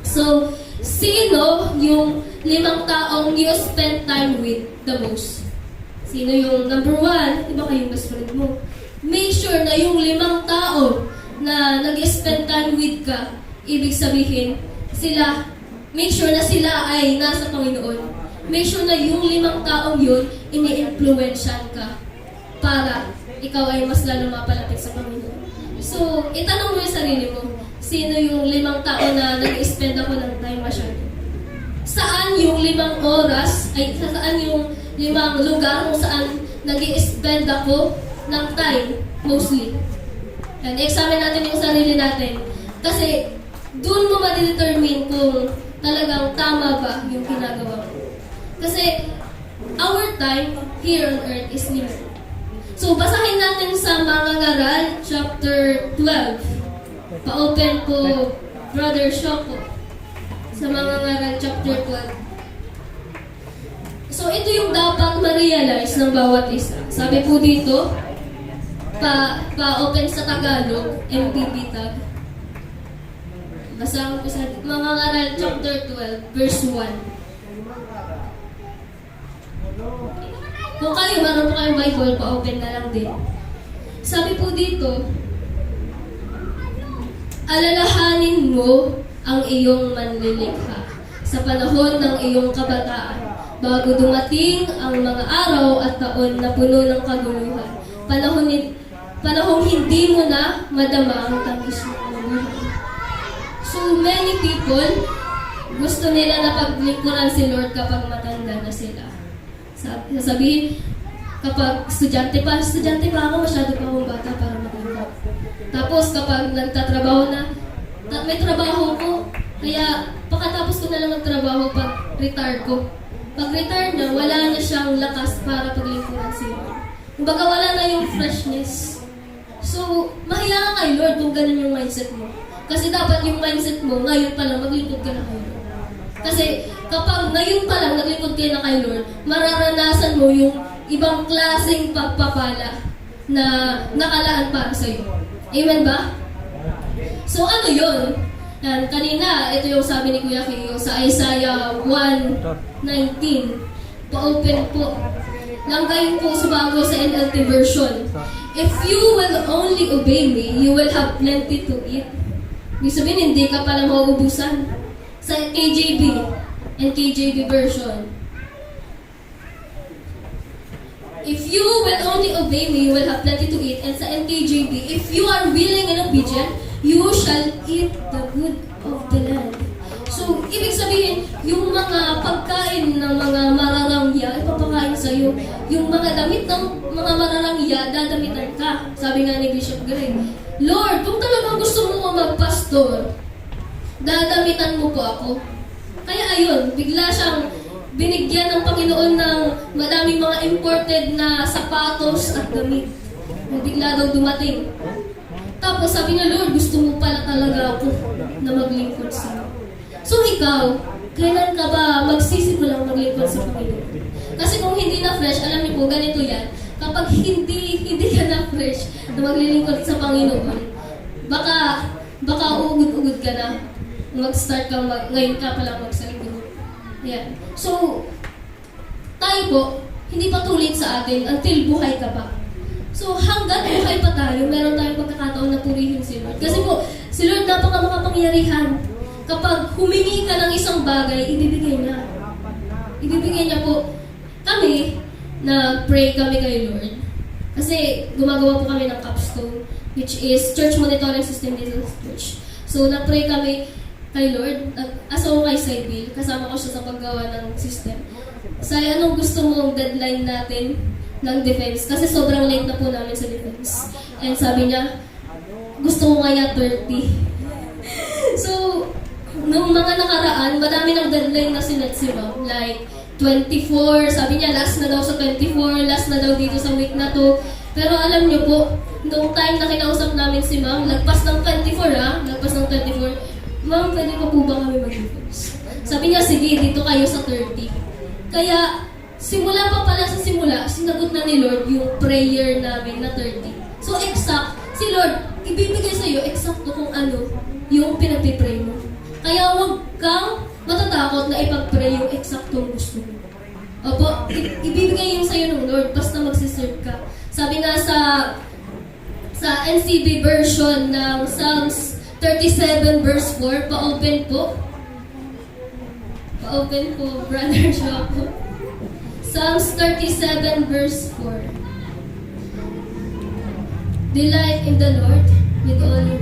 So, sino yung 5 taong you spend time with the most? Sino yung number 1? Diba kayong best friend mo? Make sure na yung 5 tao na nag-spend time with ka, ibig sabihin, make sure na sila ay nasa Panginoon. Make sure na yung 5 taong yun, ini-influensyan ka para ikaw ay mas lalo mapalapit sa Panginoon. So, itanong mo yung sarili mo, sino yung 5 tao na nag-spend ako ng time masyado? Saan yung 5 oras, saan yung 5 lugar kung saan nag-spend ako ng time, mostly? And examine natin yung sarili natin. Kasi, doon mo ma-determine kung talagang tama ba yung ginagawa mo. Kasi, our time here on earth is limited. So, basahin natin sa Mangangaral, chapter 12. Pa-open po, Brother Shoko. Sa Mangangaral, chapter 12. So, ito yung dapat ma-realize ng bawat isa. Sabi po dito, pa-open sa Tagalog, MPP tag. Basahin po sa Mangangaral, chapter 12, verse 1. Kung kayo, meron po kayong Bible, pa-open na lang din. Sabi po dito, alalahanin mo ang iyong manlilikha sa panahon ng iyong kabataan, bago dumating ang mga araw at taon na puno ng kaguluhan. Panahong hindi mo na madama ang tamis ng buhay. So many people, gusto nila na paglingkuran si Lord kapag matanda na sila. Sasabihin, kapag estudyante pa ako, masyado pa akong bata para maglingkod. Tapos kapag nagtatrabaho na, may trabaho ko, kaya pakatapos ko na lang magtrabaho pag retire ko. Pag retire na, wala na siyang lakas para paglingkuran si Lord. Kumbaga wala na yung freshness. So, mahiya ka kay Lord kung ganun yung mindset mo. Kasi dapat yung mindset mo, ngayon pa lang maglingkod ka na kay Lord. Kasi kapag ngayon pa lang naglingkod ka na kay Lord, mararanasan mo yung ibang klaseng pagpapala na nakalaan para sa'yo. Amen ba? So ano yun? Yan, kanina, ito yung sabi ni Kuya Kay, sa Isaiah 1:19. Pa-open po. Langgayin po sa bago sa NLT version. If you will only obey me, you will have plenty to eat. Ibig sabihin, hindi ka pala mauubusan. Sa KJV and KJV version. If you will only obey me, you will have plenty to eat. And sa NKJV, if you are willing and obedient, you shall eat the good of the land. So, ibig sabihin, yung mga pagkain ng mga mararangya, ipapakain sa'yo. Yung mga damit ng mga mararangya, dadamitan ka. Sabi nga ni Bishop Gray, Lord, kung talagang gusto mo magpastor, dadamitan mo po ako. Kaya ayun, bigla siyang binigyan ng Panginoon ng madaming mga imported na sapatos at damit. Bigla daw dumating. Tapos sabi niya, Lord, gusto mo pala talaga ako na maglingkod sa'yo. So ikaw, kailan ka ba magsisimulang maglingkod sa Panginoon? Kasi kung hindi na fresh, alam niyo po, ganito yan. Kapag hindi ka na fresh na maglilingkod sa Panginoon, baka ugod-ugod ka na. Mag-start ka, ngayon ka palang magsalita. Yan. So, tayo po, hindi patuloy sa atin until buhay ka pa. So, hanggat buhay pa tayo, meron tayong pagkakataon na purihin si Lord. Kasi po, si Lord napaka-makapangyarihan. Kapag humingi ka ng isang bagay, ibibigay niya. Ibibigay niya po. Kami, nag-pray kami kay Lord. Kasi gumagawa po kami ng capstone, which is Church Monitoring System dito sa church. So, nag-pray kami kay Lord, asawa kay Sybil, kasama ko siya sa paggawa ng system. Say, anong gusto mong deadline natin ng defense? Kasi sobrang late na po namin sa defense. And sabi niya, gusto ko kaya 30. So, nung mga nakaraan, madami ng deadline na sinet si Ma'am. Like, 24, sabi niya, last na daw sa 24, last na daw dito sa week na to. Pero alam niyo po, nung time na kinausap namin si Ma'am, lagpas ng 24 lagpas ng 24, Ma'am, pwede pa po ba kami mag-defense? Sabi niya, sige, dito kayo sa 30. Kaya, simula pa pala sa simula, sinagot na ni Lord yung prayer namin na 30. So, exact. Si Lord, ibibigay sa'yo eksakto kung ano yung pinagpipray mo. Kaya huwag kang matatakot na ipag-pray yung eksaktong gusto mo. Opo, ibibigay yung sa'yo ng Lord, basta magsiserve ka. Sabi nga sa NCB version ng Psalms 37 verse 4, pa-open po. Pa-open po, Brother Shoko. Psalms 37 verse 4. Delight in the Lord with all your...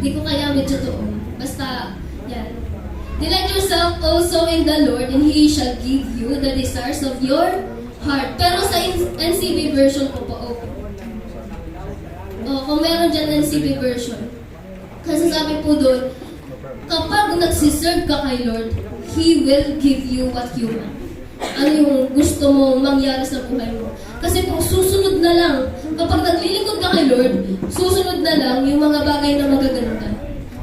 Hindi ko kaya medyo to. Basta, yan. Delight yourself also in the Lord and He shall give you the desires of your heart. Pero sa NCB version po, pa-open. Kung meron dyan NCB version. Kasi sabi po doon, kapag nagsiserve ka kay Lord, He will give you what you want. Ano yung gusto mo mangyari sa buhay mo. Kasi kung susunod na lang, kapag naglilingkod ka kay Lord, susunod na lang yung mga bagay na magaganda.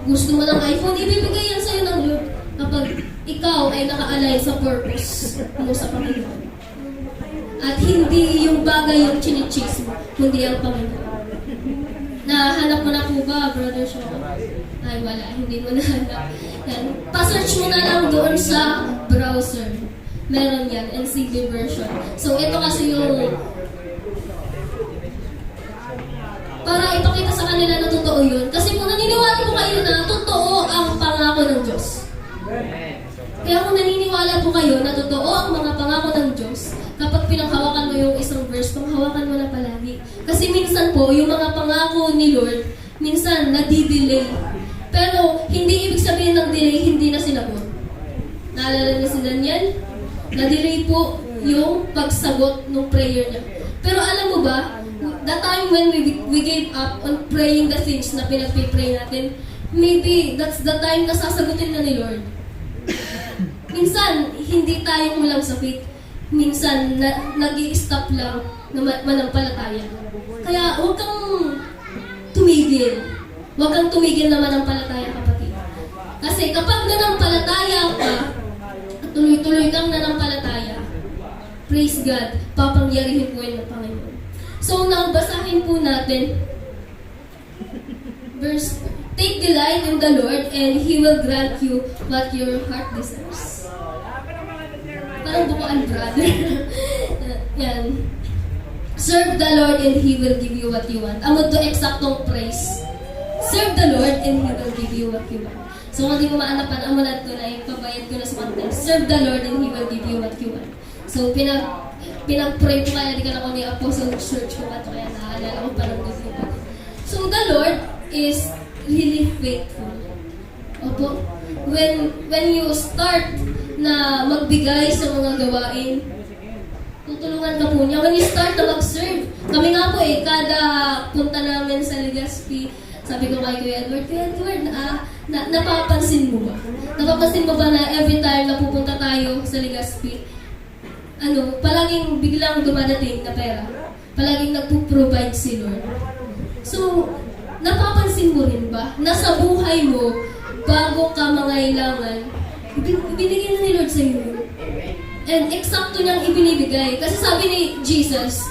Gusto mo ng iPhone, ibibigay yan sa'yo ng Lord kapag ikaw ay naka-align sa purpose mo sa Panginoon. At hindi yung bagay yung chinichase mo, kundi ang Panginoon. Nahanap mo na po ba, Brother Shaw? Ay, wala. Hindi mo nahanap. Yan. Pa-search mo na lang doon sa browser. Meron yan, NCB version. So, ito kasi yung... Para ipakita sa kanila na totoo yun. Kasi kung naniniwala po kayo na totoo ang pangako ng Diyos. Kaya kung naniniwala po kayo na totoo ang mga pangako ng Diyos, kapag pinanghawakan mo yung isang verse, panghawakan mo na palagi. Kasi minsan po, yung mga pangako ni Lord, minsan nadi-delay. Pero hindi ibig sabihin ng delay, hindi na sinagot. Naalala niyo si Daniel? na-delay po yung pagsagot ng prayer niya. Pero alam mo ba, the time when we gave up on praying the things na pinagpipray natin, maybe that's the time na sasagutin na ni Lord. Minsan, hindi tayo kulang sa faith. Minsan, nag-i-stop lang na manampalataya. Kaya huwag kang tumigil. Huwag kang tumigil na manampalataya, kapatid. Kasi kapag nanampalataya ka, at tuloy-tuloy kang nanampalataya, praise God, papangyarihin po yun ng Panginoon. So, basahin po natin, verse, take delight in the Lord and He will grant you what your heart desires. Parang bukuan, brother. Yan. Serve the Lord and He will give you what you want. Amo to eksaktong praise. Serve the Lord and He will give you what you want. So, kung di mo maanapan, amo na ito na yung pabayad ko na sa context. Serve the Lord and He will give you what you want. So, pinag-pray ko kaya di ka na ako ni Apostle Church ko at kaya naalala ko parang gusto ko. So, the Lord is really faithful. Opo. When you start na magbigay sa mga gawain, tutulungan ka po niya. When you start na mag-serve, kami nga po kada punta namin sa Legazpi, sabi ko kay Kuya Edward, napapansin mo ba? Napapansin mo ba na every time na pupunta tayo sa Legazpi, palaging biglang dumadating na pera. Palaging nagpo-provide si Lord. So, napapansin mo rin ba na sa buhay mo, bago ka mangailangan, ibinigay na ni Lord sa iyo. And eksakto niyang ibinibigay. Kasi sabi ni Jesus,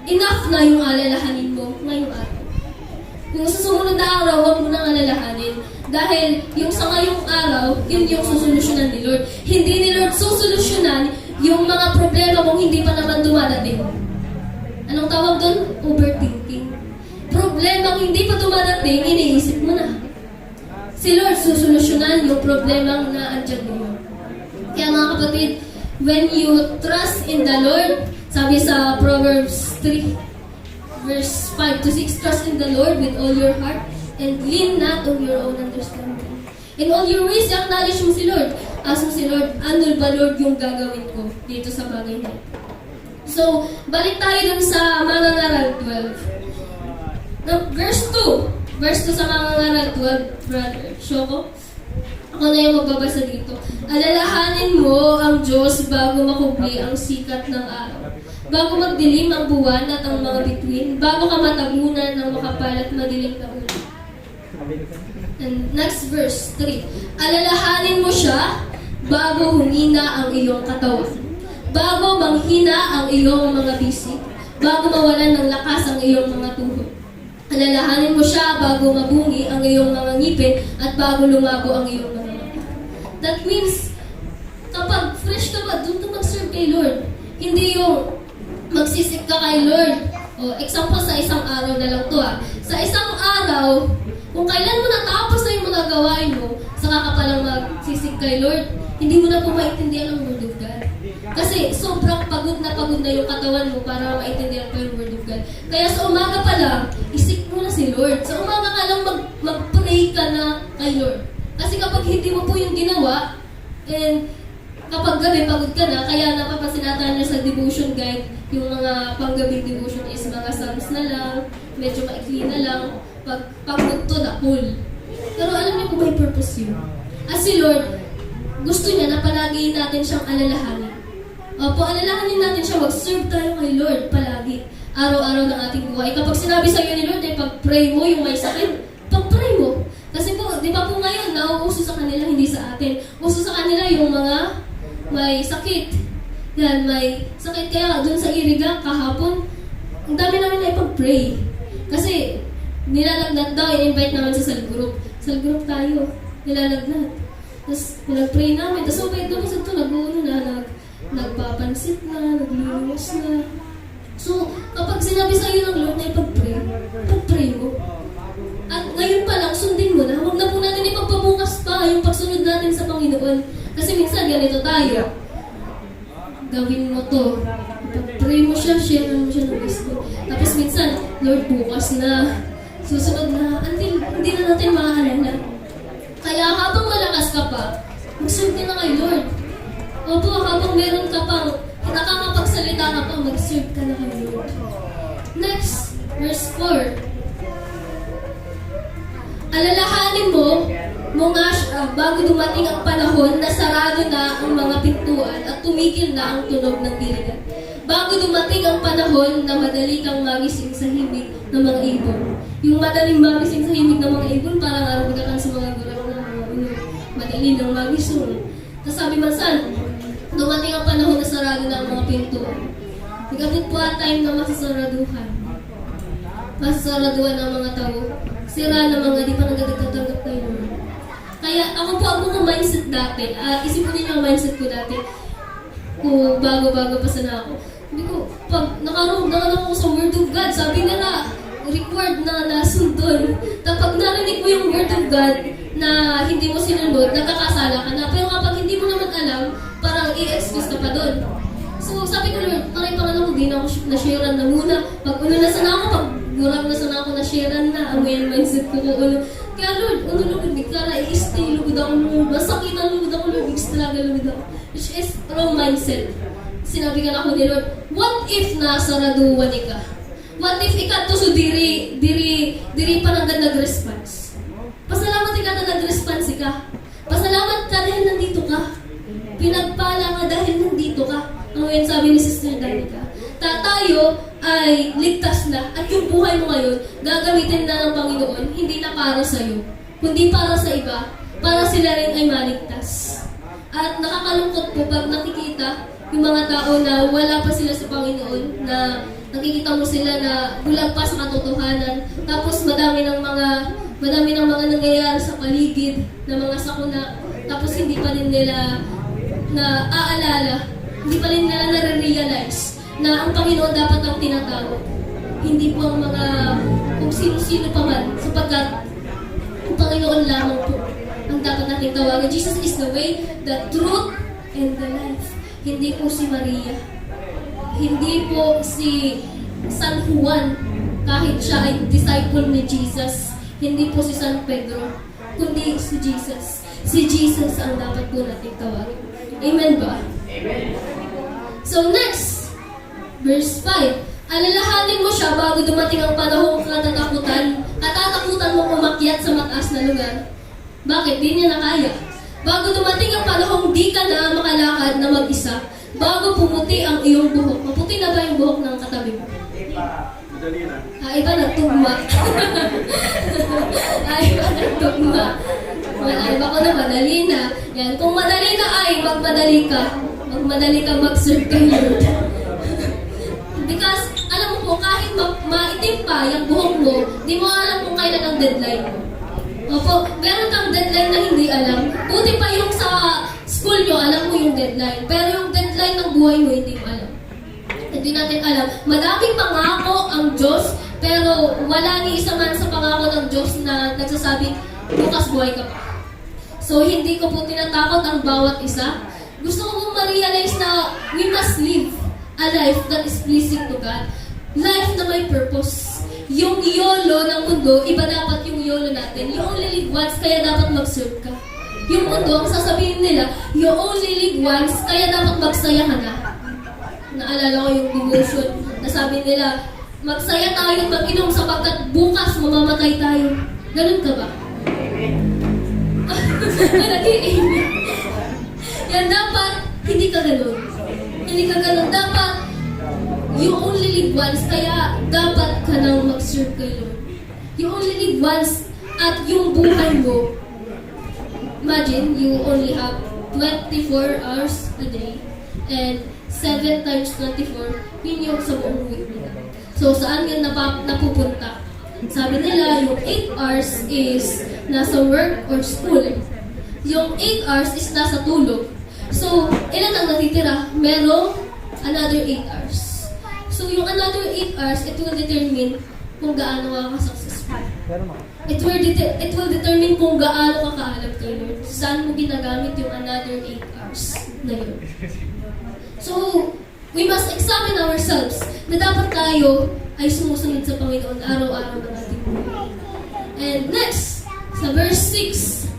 enough na yung alalahanin mo ngayong araw. Kung sa sumunod na araw, huwag mo nang alalahanin. Dahil yung sa ngayong araw, yun yung susolusyonan ni Lord. Hindi ni Lord susolusyonan yung mga problema mong hindi pa naman dumadating. Anong tawag doon? Overthinking. Problemang hindi pa dumadating, iniisip mo na. Si Lord susolusyonan yung problemang naandyan mo. Kaya mga kapatid, when you trust in the Lord, sabi sa Proverbs 3, verse 5 to 6, trust in the Lord with all your heart and lean not on your own understanding. In all your ways, acknowledge mo si Lord. Ask mo si Lord, ano ba Lord yung gagawin ko dito sa bagay na ito? So, balik tayo dun sa Mangangaral 12. Verse 2. Verse 2 sa Mangangaral 12, brother. Shoko? Ako na yung magbabasa dito. Alalahanin mo ang Diyos bago makubli ang sikat ng araw. Bago magdilim ang buwan at ang mga bituin. Bago ka matabunan ng makapal at madilim na ulan. And next verse 3. Alalahanin mo siya bago humina ang iyong katawan. Bago manghina ang iyong mga bisig. Bago mawalan ng lakas ang iyong mga tuhod. Alalahanin mo siya bago mabungi ang iyong mga ngipin at bago lumago ang iyong mga mata. That means, kapag fresh ka ba, doon ka mag-serve kay Lord. Hindi yung magsisik ka kay Lord. Example sa isang araw na lang to Sa isang araw, kung kailan mo natapos na yung mga gawain mo, saka ka palang magsisik kay Lord, hindi mo na po maintindihan ang Word of God. Kasi sobrang pagod na yung katawan mo para maintindihan pa yung Word of God. Kaya sa umaga pa lang, isik mo na si Lord. Sa umaga ka lang mag-pray ka na kay Lord. Kasi kapag hindi mo po yung ginawa, and kapag gabi pagod ka na, kaya napapansin natin sa devotion guide, yung mga panggabing devotion is mga psalms na lang, medyo maikli na lang, pagod to na full. Pero alam niyo kung may purpose yun. As si Lord, gusto niya na palagi natin siyang alalahanin. Alalahanin natin siya, mag-serve tayo kay Lord palagi. Araw-araw ng ating buhay. Kapag sinabi sa iyo ni Lord, pag-pray mo yung may sakit, pag-pray mo. Kasi po, di ba po ngayon, nauuso sa kanila, hindi sa atin. Uso sa kanila yung mga may sakit. Yan, may sakit. Kaya doon sa Iriga, kahapon, ang dami namin na ipag-pray. Kasi, nilalagnat daw, i-invite naman sa cell group. Cell group tayo, nilalagnat. Tapos, nag-pray namin. Tapos, okay, doon sa ito, nag-uuno na, nagpapansit na, nagluluwas na. So, kapag sinabi sa iyo ng Lord na pag-pray mo. At ngayon pa lang, sundin mo na. Huwag na po natin ipagpabukas pa yung pagsunod natin sa Panginoon. Kasi minsan, ganito tayo. Gawin mo to. Pag-pray mo siya, share mo siya ng gusto. Tapos minsan, Lord, bukas na. Susunod na. Until hindi na natin maaalala. Kaya habang malakas ka pa, mag-serve ka na kay Lord. Opo, habang meron ka pang nakakapagsalita ka pa, mag-serve ka na kay Lord. Next, verse 4. Alalahanin mo nga siya bago dumating ang panahon na sarado na ang mga pintuan at tumigil na ang tunog ng diligan. Bago dumating ang panahon na madali kang magising sa himig ng mga ibon. Yung madaling magising sa himig ng mga ibon, parang araw ka sa mga gurang na madali nang magising. Tapos sabi man saan, dumating ang panahon na sarado na ang mga pintuan. Nagabot po ang time na masasaraduhan. Masasaraduhan ang mga tao. Sira na mga di pa nagdadagdaganggap kay Lord. Kaya ako po ang mga mindset dati. Isipin niyo ang mindset ko dati. Kung bago-bago pa sana ako. Hindi ko, pag nakaroon ako sa Word of God, sabi nila, required na nasundon. Kapag narinig mo yung Word of God na hindi mo sinunod, nagkakasala ka na. Pero kapag hindi mo naman alam, parang i-excuse ka pa doon. So sabi ko, Lord, parang pangalan ko, di na ako na-sharean na muna. Pag uno na sana ako, pag gurang na sana ako na-sharean na, amoy ang mindset ko kung uno. Kaya Lord, uno lugod, di ka na i-stay, lugod ako, masakit ang lugod ako, Lord, bigis talaga lugod ako. Which is wrong mindset. Sinabi ka na ako ni Lord, what if nasaraduwan ka? What if ikato so diri pa nang nag-response? Pasalamat ka na nag-response ka. Pasalamat ka dahil nandito ka. Pinagpala ka dahil nandito ka. Ang ngayon sabi ni Sister Danica, tayo ay ligtas na at yung buhay mo ngayon, gagamitin na ng Panginoon, hindi na para sa'yo, kundi para sa iba, para sila rin ay maligtas. At nakakalungkot po pag nakikita yung mga tao na wala pa sila sa Panginoon, na nakikita mo sila na bulag pa sa katotohanan, tapos madami ng mga nangyayari sa paligid, na mga sakuna, tapos hindi pa rin nila na aalala, hindi pa rin nila nare-realize na ang Panginoon dapat ang tinatawag. Hindi po ang mga kung sino-sino pa man, sapagkat ang Panginoon lamang po ang dapat natin tawagan. Jesus is the way, the truth, and the life. Hindi po si Maria. Hindi po si San Juan, kahit siya ay disciple ni Jesus. Hindi po si San Pedro, kundi si Jesus. Si Jesus ang dapat po natin tawagin. Amen ba? Amen. So next, verse 5. Alalahanin mo siya bago dumating ang panahong katatakutan mo umakyat sa mataas na lugar. Bakit? Di niya na kaya. Bago dumating ang panahong di ka na makalakad na mag-isa, bago pumuti ang iyong buhok. Maputi na ba yung buhok ng katabi mo? Madali na. Iba nagtugma. Iba nagtugma. Iba ko na madali na. Yan. Kung madali ka magmadali ka. Magmadali ka mag-serve kay Lord. Because, alam mo po, kahit maitim pa yung buhok mo, di mo alam kung kailan ang deadline mo. Opo, meron kang deadline na hindi alam. Buti pa yung sa school nyo, alam mo yung deadline. Pero yung deadline ng buhay mo, hindi mo alam. Hindi natin alam. Madaming pangako ang Diyos, pero wala ni isa man sa pangako ng Diyos na nagsasabi, bukas buhay ka pa. So, hindi ko po tinatakot ang bawat isa. Gusto ko pong ma-realize na we must live a life that is pleasing to God. Life na may purpose. Yung YOLO ng mundo, iba dapat yung YOLO natin. You only live once, kaya dapat mag-serve ka. Yung mundo, ang sasabihin nila, you only live once, kaya dapat magsaya ka na. Naalala ko yung devotion na sabi nila, magsaya tayo at mag-inom sapagkat bukas mamamatay tayo. Ganun ka ba? Nag-i-amen. Yan dapat, hindi ka ganun. Hindi ka ganun. Dapat, you only live once, kaya dapat ka nang mag-serve kay Lord. You only live once, at yung buhay mo, imagine, you only have 24 hours a day, and 7 times 24, yun yung sa buong week nila. So, saan yun napupunta? Sabi nila, yung 8 hours is nasa work or school. Yung 8 hours is nasa tulog. So, ilan ang natitira? Merong another 8 hours. So, yung another 8 hours, it will determine kung gaano ka successful. It will determine kung gaano ka kaalam kay Lord. Saan mo ginagamit yung another 8 hours na yun. So, we must examine ourselves na dapat tayo ay sumusunod sa Panginoon araw-araw ng ating buhay. And next, sa verse 6,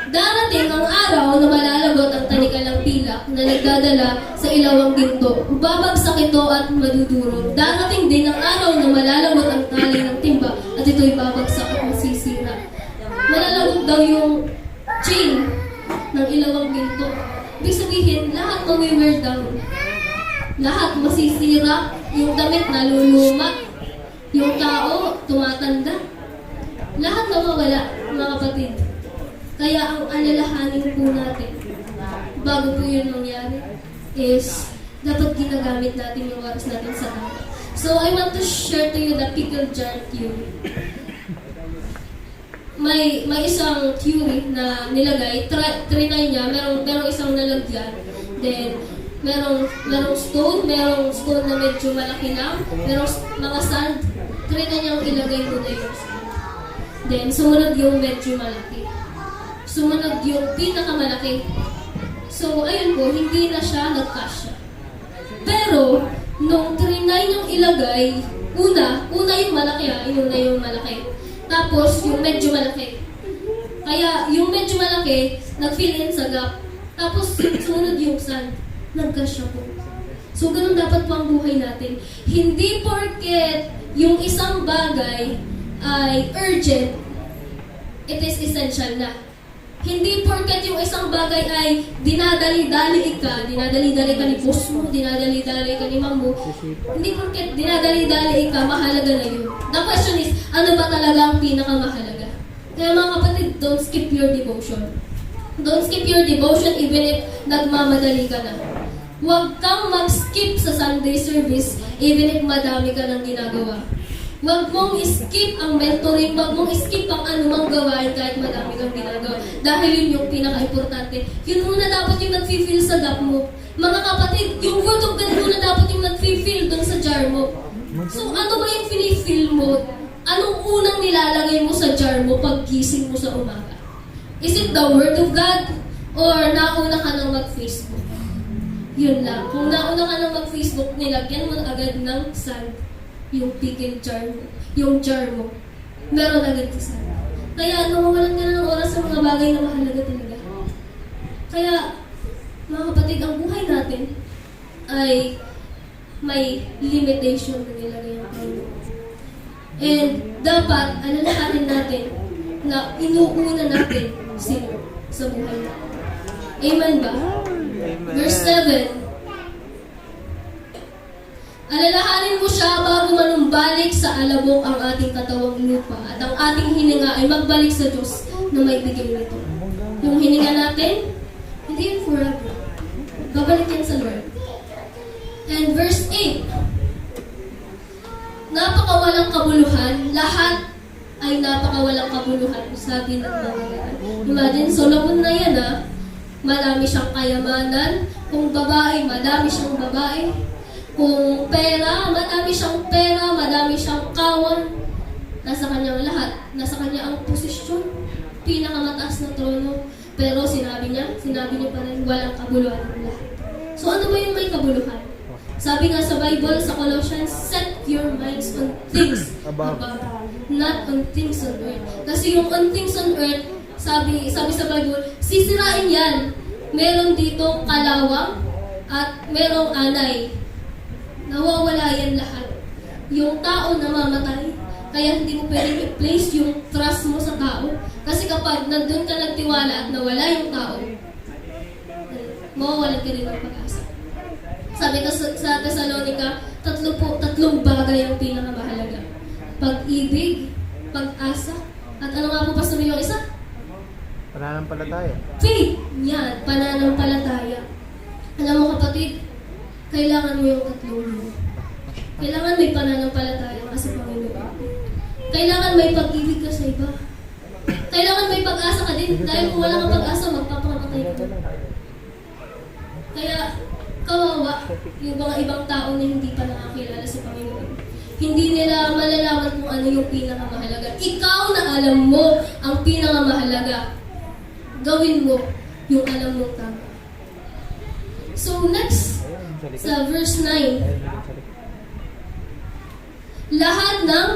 Darating ang araw na malalagot ang tanikalang pilak na nagdadala sa ilawang ginto. Babagsak ito at madudurog. Darating din ang araw na malalagot ang tali ng timba at ito'y babagsak at masisira. Malalagot daw yung chain ng ilawang ginto. Ibig sabihin, lahat mawi-wear down. Lahat masisira. Yung damit naluluma. Yung tao tumatanda. Lahat mawawala, mga kapatid. Kaya ang alalahanin po natin, bago po yun mangyari, is dapat ginagamit natin yung oras natin sa tama. So, I want to share to you the pickle jar theory. May isang theory na nilagay, trinay niya, merong isang nalagyan, then merong stone na medyo malaki lang, merong mga sand, trinay niyang ilagay mo na yun. Then, sumunod yung medyo malaki. Sumunod yung pinakamalaki. So, ayun po, hindi na siya nagkasya. Pero, nung trinay niyang ilagay, una yung malaki inuna yung malaki. Tapos, yung medyo malaki. Kaya, yung medyo malaki, nag-fill in sa gap. Tapos, sumunod yung sand. Nagkasya po. So, ganun dapat po ang buhay natin. Hindi porket yung isang bagay ay urgent, it is essential na. Hindi porket yung isang bagay ay dinadali-dali ka ni boss mo, dinadali-dali ka ni ma'am mo, hindi porket dinadali-dali ka, mahalaga na yun. The question is, ano ba talaga ang pinakamahalaga? Kaya mga kapatid, don't skip your devotion. Don't skip your devotion even if nagmamadali ka na. Huwag kang mag-skip sa Sunday service even if madami ka ng ginagawa. Huwag mong skip ang mentoring, huwag mong skip ang anumang gawain kahit madami kang ginagawa. Dahil yun yung pinaka-importante. Yun muna dapat yung nag-fill sa gap mo. Mga kapatid, yung word of God muna dapat yung nag-fill dun sa jar mo. So ano ba yung finifill mo? Anong unang nilalagay mo sa jar mo pag gising mo sa umaga? Is it the word of God? Or nauna ka nang mag-Facebook? Yun lang. Kung nauna ka nang mag-Facebook, nilagyan mo agad ng sand yung pickle jar mo, yung jar mo, meron agad sa sana. Kaya nawawalan ka na ng oras sa mga bagay na mahalaga talaga. Kaya, mga kapatid, ang buhay natin ay may limitation na nilagay ang Panginoon. And dapat, alalahanin natin na inuuna natin si Lord sa buhay natin. Amen ba? Verse 7, alalahanin mo siya bago manumbalik sa alabok ang ating katawang lupa at ang ating hininga ay magbalik sa Diyos na may bigay nito. Yung hininga natin, hindi yun forever. Babalik yan sa Lord. And verse 8, napakawalang kabuluhan, lahat ay napakawalang kabuluhan, sabi ng mga ganyan. Imagine, Solomon na yan marami siyang kayamanan, kung babae, madami siyang babae, kung pera, madami siyang pera, madami siyang kawan. Nasa kanya lahat. Nasa kanya ang posisyon. Pinakamataas na trono. Pero sinabi niya pa rin, walang kabuluhan ng lahat. So ano ba yung may kabuluhan? Sabi nga sa Bible, sa Colossians, set your minds on things above, not on things on earth. Kasi yung on things on earth, sabi sa Bible, sisirain yan. Meron dito kalawang at merong anay. Nawawala yan lahat. Yung tao namamatay, kaya hindi mo pwedeng i-place yung trust mo sa tao. Kasi kapag nandun ka nagtiwala at nawala yung tao, mawawalan ka rin ng pag-asa. Sabi ko sa Thessalonica, tatlong bagay ang pinakamahalaga. Pag-ibig, pag-asa, at ano nga po pa sabi yung isa? Pananampalataya. Faith! Yan, pananampalataya. Alam mo kapatid, kailangan mo yung tatlong mo. Kailangan may pananampalataya ka sa Panginoon. Kailangan may pag-ibig ka sa iba. Kailangan may pag-asa ka din. Dahil kung wala kang pag-asa, magpapakamatay ka. Kaya, kawawa yung mga ibang tao na hindi pa nakakilala sa Panginoon. Hindi nila malalaman kung ano yung pinakamahalaga. Ikaw na alam mo ang pinakamahalaga. Gawin mo yung alam mong tama. So next, sa verse 9, lahat ng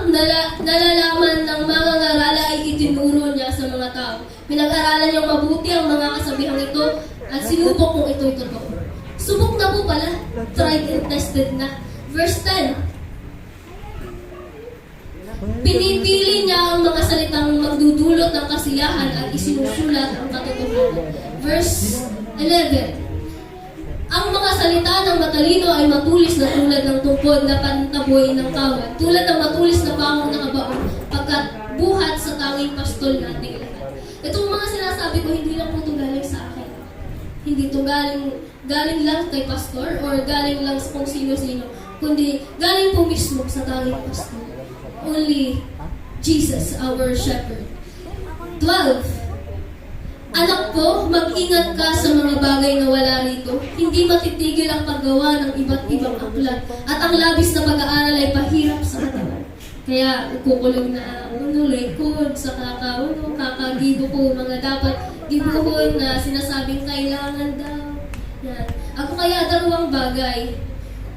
nalalaman ng mga ngarala ay itinuro niya sa mga tao. Pinag-aralan niyong mabuti ang mga kasabihang ito at sinubok kung ito'y totoo. Subok na po pala. Tried and tested na. Verse 10. Pinipili niya ang mga salitang magdudulot ng kasiyahan at isinusulat ang katotohanan. Verse 11. Ang mga salita ng matalino ay matulis na tulad ng tungkod na pantaboy ng kawan, tulad ng matulis na pangong ng kabaon, pagkat buhat sa tanging pastol nating lahat. Itong mga sinasabi ko, hindi lang po ito galing sa akin. Hindi ito galing lang kay pastor or galing lang sa kung sino-sino, kundi galing po mismo sa tanging pastol. Only Jesus, our shepherd. 12. Anak ko, mag-ingat ka sa mga bagay na wala rito. Hindi matitigil ang paggawa ng iba't ibang aklat. At ang labis na pag-aaral ay pahirap sa katawan. Kaya kukulong na likod sa kakagibo ko mga dapat gibuhon na sinasabing kailangan daw. Yan. Ako kaya dalawang bagay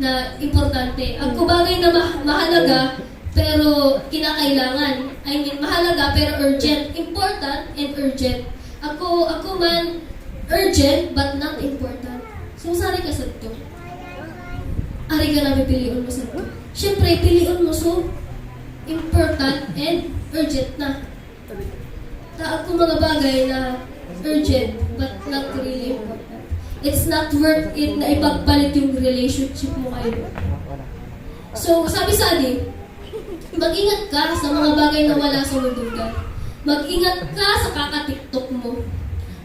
na importante. Ako bagay na mahalaga pero kinakailangan. I mean, mahalaga pero urgent. Important and urgent. Ako man urgent but not important. So, sari ka sa ito. Ari ka na pipiliin mo sa ito. Siyempre, piliin mo so important and urgent na. Ako mga bagay na urgent but not really important. It's not worth it na ipagpalit yung relationship mo kayo. So, sabi sa atin, mag-ingat ka sa mga bagay na wala sa lugar. Mag-ingat ka sa kaka-TikTok mo.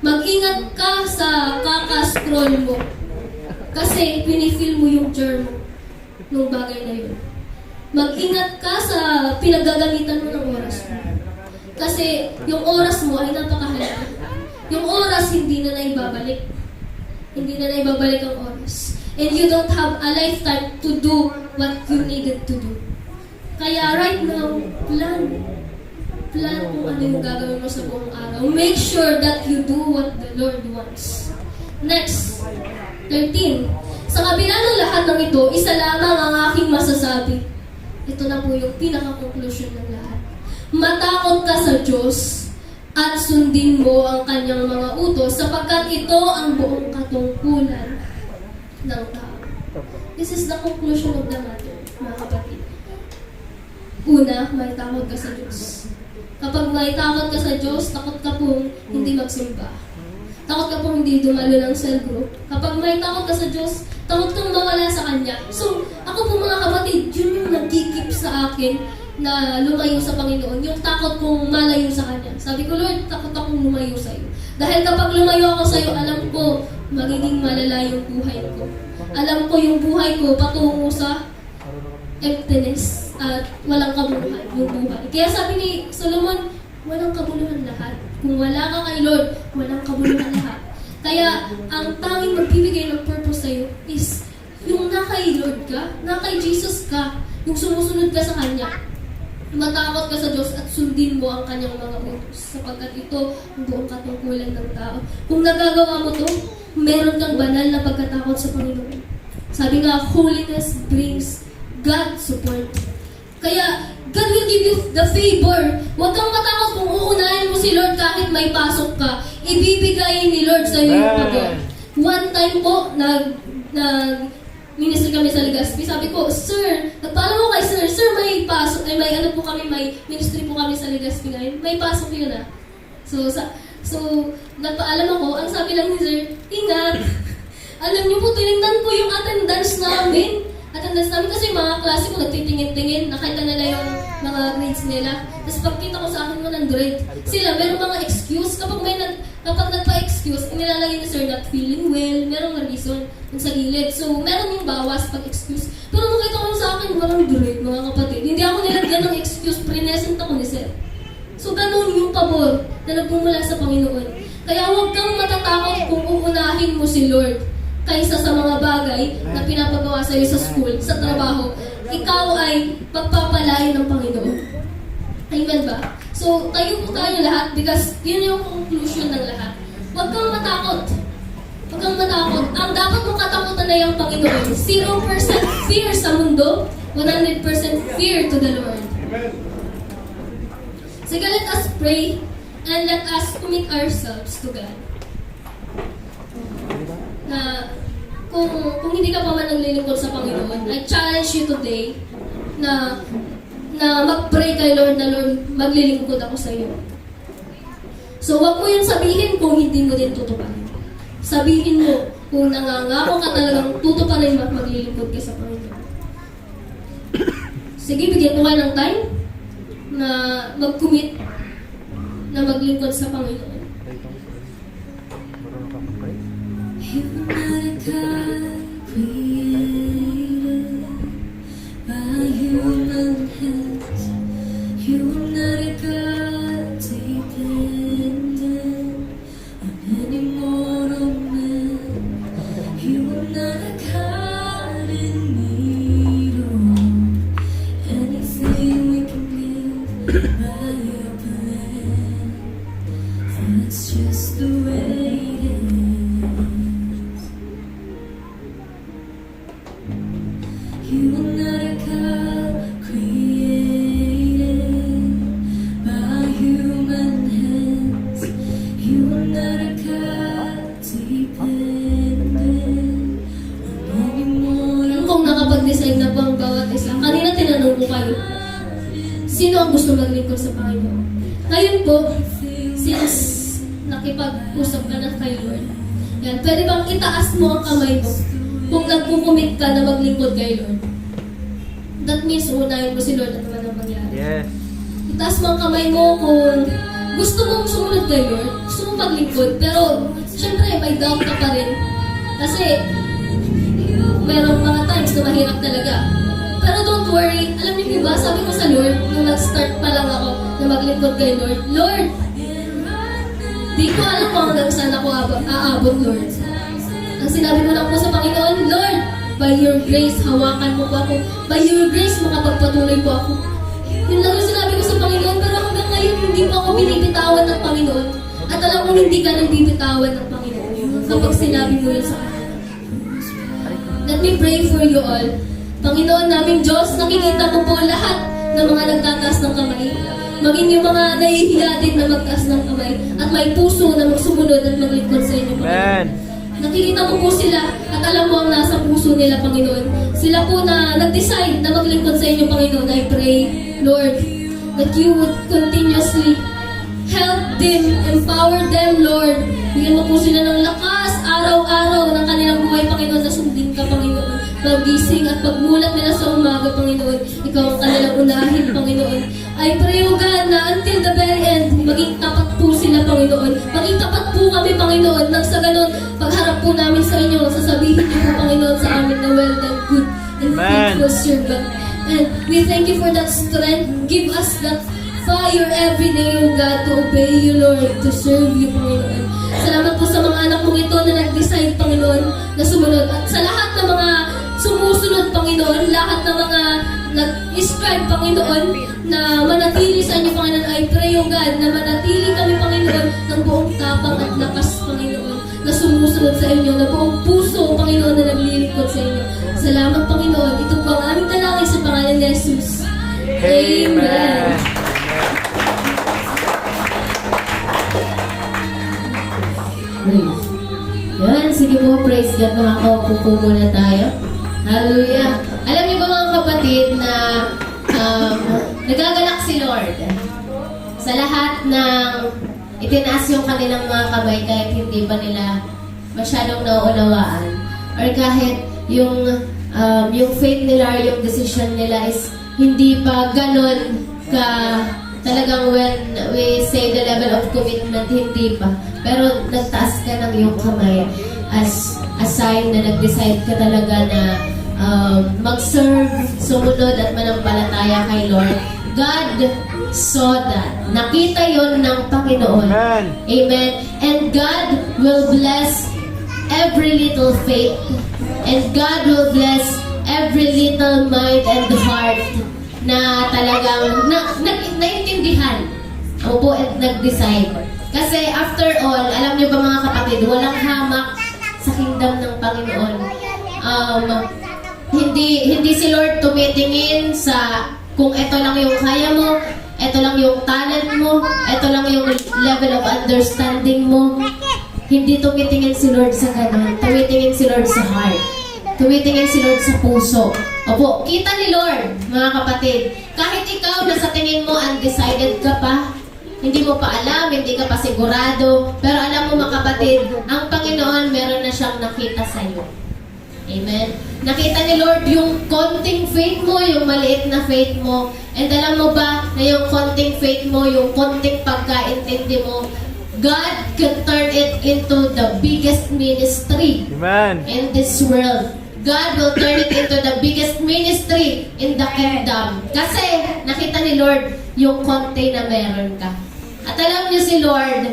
Mag-ingat ka sa kaka-scroll mo. Kasi pinifeel mo yung germ ng bagay na yun. Mag-ingat ka sa pinagagamitan mo ng oras mo. Kasi yung oras mo ay napakahalaga. Yung oras hindi na naibabalik. Hindi na naibabalik ang oras. And you don't have a lifetime to do what you needed to do. Kaya right now, plan kung ano yung gagawin mo sa buong araw. Make sure that you do what the Lord wants. Next, 13. Sa kabila ng lahat ng ito, isa lamang ang aking masasabi. Ito na po yung pinaka-conclusion ng lahat. Matakot ka sa Diyos at sundin mo ang kanyang mga utos sapagkat ito ang buong katungkulan ng tao. This is the conclusion of the matter, mga kapatid. Una, may takot ka sa Diyos. Kapag may takot ka sa Diyos, takot ka pong hindi magsimba. Takot ka pong hindi dumalo ng cell group. Kapag may takot ka sa Diyos, takot kang mawala sa Kanya. So, ako po mga kapatid, yun yung nagkikip sa akin na lumayo sa Panginoon. Yung takot kong malayo sa Kanya. Sabi ko, Lord, takot akong lumayo sa iyo. Dahil kapag lumayo ako sa iyo, alam ko, magiging malala yung buhay ko. Alam ko yung buhay ko patungo sa emptiness at walang kabuluhan yung buhay. Kaya sabi ni Solomon, walang kabuluhan lahat. Kung wala ka kay Lord, walang kabuluhan lahat. Kaya ang tanging magbibigay ng purpose sa'yo is yung nakay Lord ka, nakay Jesus ka, yung sumusunod ka sa Kanya. Matakot ka sa Diyos at sundin mo ang Kanyang mga utos sapagkat ito ang buong katungkulan ng tao. Kung nagagawa mo to, meron kang banal na pagkatakot sa Panginoon. Sabi nga, holiness brings God support. Kaya, God will give you the favor. Huwag kang matakot kung uunahin mo si Lord kahit may pasok ka. Ibibigay ni Lord sa iyo yung pagod. One time po, ministry kami sa Legazpi. Sabi ko, Sir, nagpaalam ko kay Sir, Sir, may pasok, may ano po kami, may ministry po kami sa Legazpi ngayon. May pasok yun ah. So, nagpaalam ako, ang sabi lang ni Sir, ingat. Alam niyo po, tinignan ko yung attendance namin. Attendance namin kasi mga klase ko nagtitingin-tingin, nakita nila yung mga grades nila. Tapos pagkita ko sa akin 100, sila meron mga excuse. Kapag nagpa-excuse, inilalagay ni Sir not feeling well, merong reason yung sa gilid. So, meron yung bawas pag-excuse. Pero nakita ko sa akin 100, mga kapatid. Hindi ako nilagyan ng excuse, present ako ni Sir. So, ganun yung pabor na nagmumula sa Panginoon. Kaya huwag kang matatakot kung uunahin mo si Lord kaysa sa mga bagay na pinapagawa sa iyo sa school, sa trabaho. Ikaw ay pagpapalain ng Panginoon. Amen ba? So, tayo po tayo lahat because yun yung conclusion ng lahat. Huwag kang matakot. Huwag kang matakot. Ang dapat mong katakutan na yung Panginoon. 0% fear sa mundo, 100% fear to the Lord. Sige, let us pray. And let us commit ourselves to God. Na kung hindi ka pa man naglilingkod sa Panginoon, I challenge you today na mag-pray kay Lord na, Lord, maglilingkod ako sa iyo. So, wag mo yun sabihin kung hindi mo din tutuparin. Sabihin mo kung nangangako ka talagang tutuparin at maglilingkod ka sa Panginoon. Sige, bigyan ko kayo ng time na mag-commit na maglingkod sa Panginoon. Marunong ka mag-pray? You're not a God created by human hands. You're not a God dependent on any mortal man. You're not a God in need of anything we can give by your plan. That's just the way it is. You are not a God created by human hands. You are not a God dependent on any mortal. Kung nakapag-decide na po ang bawat isa, kanina tinanong ko kayo, sino ang gusto maglingkod sa Panginoon? Ngayon po, since nakipag-usap ka na kay Lord, yan, pwede bang itaas mo ang kamay mo kung nagpukumit ka na maglingkod kay Lord? That means, unahin mo si Lord at naman ang mangyari. Yes. Itaas mo ang kamay mo kung gusto mong sumunod kay Lord, gusto mong maglingkod, pero syempre may doubt ka pa rin. Kasi merong mga times na mahirap talaga. Pero don't worry, alam niyo ba, sabi ko sa Lord, nung nag-start pa lang ako na maglingkod kay Lord, Lord, di ko alam kung hanggang saan ako aabot, Lord. Ang sinabi ko lang po sa Panginoon, Lord, by your grace, hawakan mo po ako. By your grace, makapagpatuloy po ako. Yun lang yung sinabi ko sa Panginoon, pero hanggang ngayon, hindi po ako binibitawan ng Panginoon. At alam mo, hindi ka nang bibitawan ng Panginoon kapag sinabi mo yun sa akin. Let me pray for you all. Panginoon naming Diyos, nakikita mo po lahat ng mga nagtataas ng kamay. Maging yung mga nahihiya din na magtaas ng kamay at may puso na sumunod at maglingkod sa inyo, Panginoon. Amen. Nakikita mo po sila at alam mo ang nasa puso nila, Panginoon. Sila po na nag-decide na maglingkod sa inyo, Panginoon. I pray, Lord, that you would continuously help them, empower them, Lord. Bigyan mo po sila ng lakas, araw-araw ng kanilang buhay, Panginoon, na sundin ka, Panginoon. Pag-gising at pagmulat nila sa umaga, Panginoon, ikaw ang kanilang unahin, Panginoon. I pray, O God, na until the very end, maging tapat po sila, Panginoon. Maging tapat po kami, Panginoon, nang sa ganun, pagharap po namin sa inyo, sasabihin niyo po, Panginoon, sa amin na well done, good and faithful servant. And we thank you for that strength. Give us that fire every day, O God, to obey you, Lord, to serve you, Panginoon. Salamat po sa mga anak mong ito na nag-decide, Panginoon, na sumunod. At sa lahat ng mga sumusunod, Panginoon, lahat ng mga nag-strive, Panginoon, na manatili sa inyo, Panginoon. I pray, O God, na manatili kami, Panginoon, ng buong tapang at lakas, Panginoon, na sumusunod sa inyo, na buong puso, Panginoon, na naglilingkod sa inyo. Salamat, Panginoon. Ito po ang aming dalangin sa pangalan ni Jesus. Amen. Praise. Yan, sige po, praise God. Makakaupo po muna tayo. Hallelujah. Alam niyo ba mga kapatid na nagagalak si Lord sa lahat ng itinaas yung kanilang mga kamay kahit hindi pa nila masyadong nauunawaan or kahit yung faith nila or yung decision nila is hindi pa ganon ka talagang when we say the level of commitment, hindi pa. Pero nagtaas ka ng iyong kamay as a sign na nag-decide ka talaga na mag-serve, sumunod at manampalataya kay Lord. God saw that. Nakita yon ng Panginoon. Amen. Amen. And God will bless every little faith. And God will bless every little mind and heart na talagang naintindihan ang po at nag-decide. Kasi after all, alam niyo ba mga kapatid, walang hamak sa kingdom ng Panginoon. Hindi si Lord tumitingin sa kung ito lang yung kaya mo, ito lang yung talent mo, ito lang yung level of understanding mo. Hindi tumitingin si Lord sa ganun. Tumitingin si Lord sa heart. Tumitingin si Lord sa puso. Opo, kita ni Lord, mga kapatid. Kahit ikaw na sa tingin mo undecided ka pa, hindi mo pa alam, hindi ka pa sigurado, pero alam mo mga kapatid, ang Panginoon meron na siyang nakita sa iyo. Amen? Nakita ni Lord yung konting faith mo, yung maliit na faith mo. And alam mo ba na yung konting faith mo, yung konting pagkaintindi mo, God can turn it into the biggest ministry Amen. in this world. God will turn it into the biggest ministry in the kingdom. Kasi nakita ni Lord yung konti na meron ka. At alam niyo si Lord,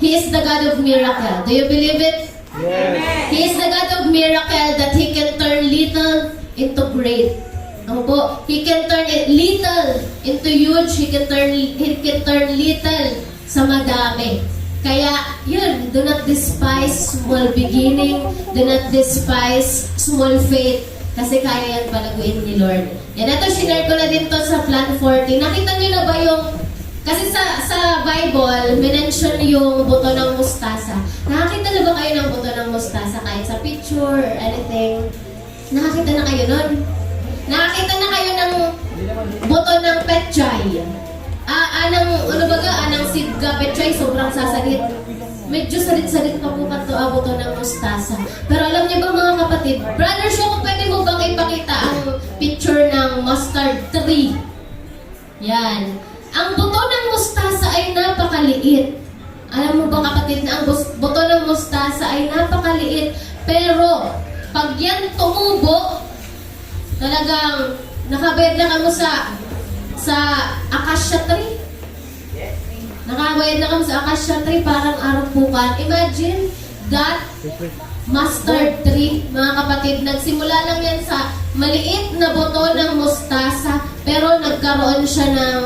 He is the God of miracle. Do you believe it? Yes. He is the God of miracle that He can turn little into great. Ano po? He can turn it little into huge. He can turn little sa madami. Kaya, yun, do not despise small beginning. Do not despise small faith. Kasi kaya yan palaguin ni Lord. Yan, ito, sinare ko na din to sa Plan 40. Nakita niyo na ba yung... Kasi sa Bible, minention yung buto ng mustasa. Nakakita na ba kayo ng buto ng mustasa? Kahit sa picture or anything? Nakakita na kayo nun? Nakakita na kayo ng buto ng petchay? Anang sidga petchay, sobrang sasalit. Medyo salit-salit pa po kato buto ng mustasa. Pero alam niyo ba mga kapatid, Brother Sho, pwede mo bang ipakita ang picture ng mustard tree? Yan. Ang buto ng mustasa ay napakaliit. Alam mo ba kapatid na ang buto ng mustasa ay napakaliit. Pero pag yan tumubo, talagang nakabayad na kamo sa acacia tree. Nakabayad na kamo sa acacia tree, parang araw-pukan. Imagine that mustard tree, mga kapatid. Nagsimula lang yan sa maliit na buto ng mustasa, pero nagkaroon siya ng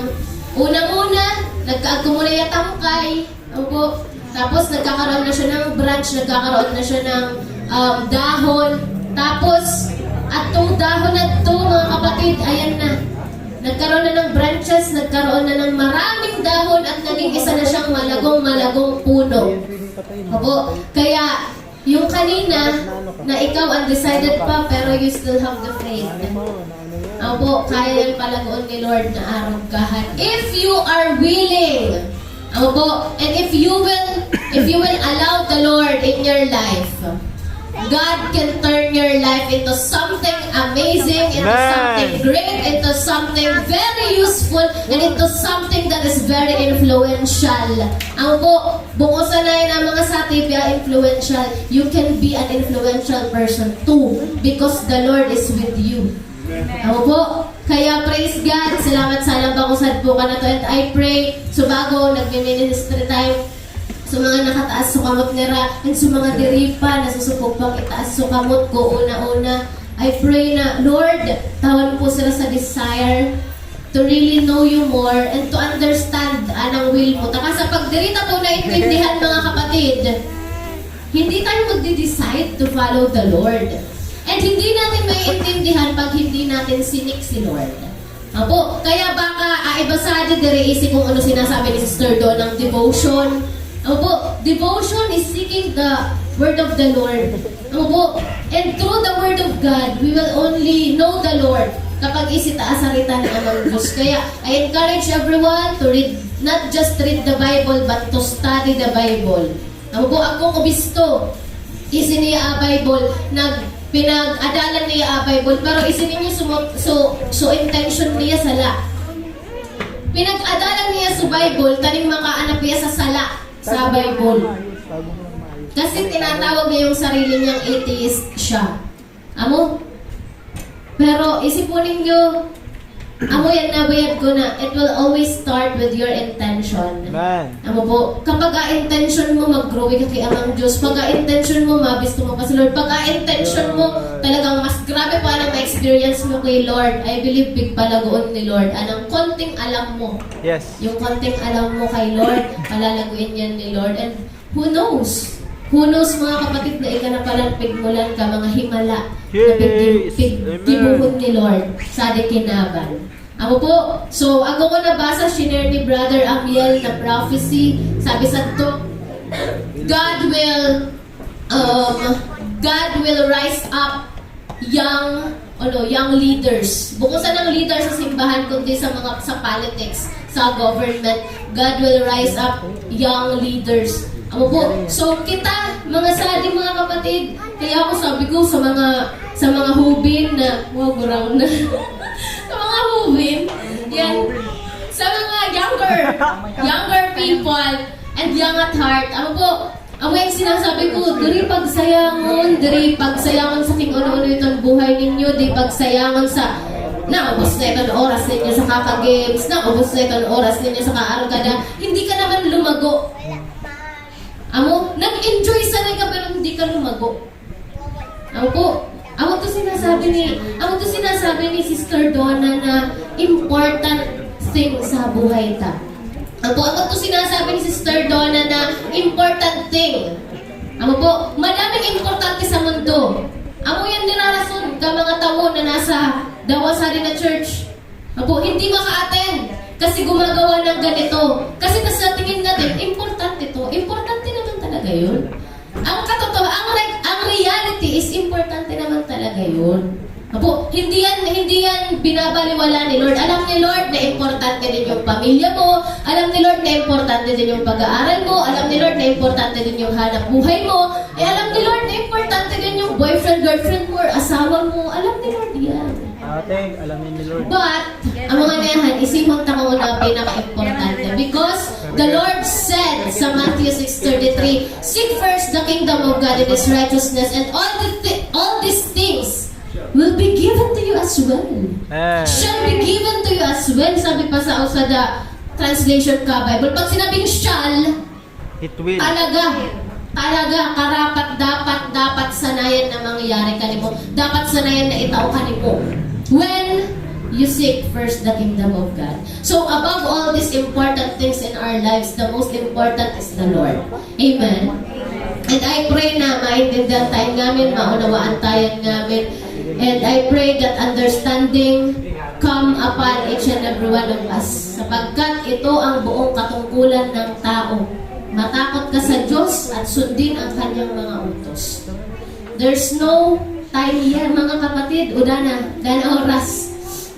unang-una, nagkaagkumuna yung tangkay. Opo. Tapos nagkakaroon na siya ng branch, nagkakaroon na siya ng dahon. Tapos, at itong dahon na ito, mga kapatid, ayan na. Nagkaroon na ng branches, nagkaroon na ng maraming dahon at naging isa na siyang malagong puno. Opo. Kaya, yung kanina, na ikaw undecided pa, pero you still have the faith. Opo, kaya yung palagoon ni Lord na arunggahan. If you are willing, opo, and if you will allow the Lord in your life, God can turn your life into something amazing, into something great, into something very useful, and into something that is very influential. Ang po, bungosan na yun ang mga satipya influential. You can be an influential person too, because the Lord is with you. Ako po. Kaya praise God. Salamat sa alam bangusad po ka na to. And I pray, so bago nagmi-ministry time, sa mga nakataas sukamot nila, and sa mga diripa na susupog pang itaas sukamot ko una-una, I pray na, Lord, tawan po sila sa desire to really know you more and to understand anang will mo. Taka sa pagdirita po naintindihan mga kapatid, hindi tayo magde-decide to follow the Lord. And hindi natin maiintindihan pag hindi natin sinik si Lord. Apo, kaya baka ibasado diri-isi kung ano sinasabi ni Sister Do ng devotion. Opo, devotion is seeking the word of the Lord. Opo, and through the word of God, we will only know the Lord kapag isitaasarita ng amang Diyos. Kaya, I encourage everyone to read, not just read the Bible, but to study the Bible. Opo, akong obisto, isiniya Bible, pinag-adalan niya Bible, pero isinin niya so intention niya sala. Pinag-adalan niya sa Bible, taning makaanap niya sa sala. Sa Bible. Kasi tinatawag niya yung sarili niyang atheist siya. Amo? Pero isipunin niyo, amo yan nabayad ko na, it will always start with your intention. Amen. Amo po, kapag intention mo mag-grow ka kay Amang Diyos, pag intention mo mabisto mo pa si Lord, pag intention mo talagang mas grabe pa ang ma-experience mo kay Lord, I believe big palagoon ni Lord. Anong konting alam mo, Yes. yung konting alam mo kay Lord, palalaguin yan ni Lord. And who knows? Who knows mga kapatid na ika na palang pigmulan ka, mga himala na Yes. pigtibuhon ni Lord sa di kinaban. Ako po, so ako ko nabasa, shinare ni Brother Amiel na prophecy. Sabi sa to, God will rise up young leaders. Bukod sa ng leaders sa simbahan, kundi sa politics, sa government, God will rise up young leaders. Ako po, so kita, mga sadi, mga kapatid, kaya ako sabi ko sa mga hubin na, wow, gurang na. Sa mga hubin, yan, sa mga younger people, and young at heart, ako po, ang yung sinasabi ko, diri pagsayangon sa king ano-ano itong buhay ninyo, di pagsayangon sa naubos na itong oras ninyo sa kaka-games, naubos na itong oras ninyo sa kaargada, hindi ka naman lumago. Amo, nag-enjoy sanay ka pero hindi ka lumago. Amo to sinasabi ni Sister Donna na important thing sa buhay ta. Ako to sinasabi ni Sister Donna na important thing. Amo po, madaming importante sa mundo. Amo yan nilarason ka mga tao na nasa Dawasari na church. Amo, hindi maka-attend kasi gumagawa ng ganito. Kasi sa tingin natin, importante to. Importante naman talaga yun. Ang reality is importante naman talaga yun. Apo, hindi yan binabaliwala ni Lord. Alam ni Lord na importante din yung pamilya mo. Alam ni Lord na importante din yung pag-aaral mo. Alam ni Lord na importante din yung hanap buhay mo. Alam ni Lord na importante din yung boyfriend, girlfriend mo, or asawa mo. Alam ni Lord yan. Ate, alamin ni Lord. But, ang mga nayahan, isimang tao na pinaka-importante. Because the Lord said sa Matthew 6:33, seek first the kingdom of God and His righteousness, and all these things will be given to you as well. Shall be given to you as well. Sabi pa sa Usada Translation ka Bible. Pag sinabing shall, It will. talaga, karapat, dapat sanayan na mangyayari kanimo. Dapat sanayan na itaw kanimo. When you seek first the kingdom of God. So above all these important things in our lives, the most important is the Lord. Amen. And I pray na maintindihan tayo namin, maunawaan tayo namin. And I pray that understanding come upon each and every one of us. Sapagkat ito ang buong katungkulan ng tao. Matakot ka sa Diyos at sundin ang kanyang mga utos. There's no time here, mga kapatid. O dana oras.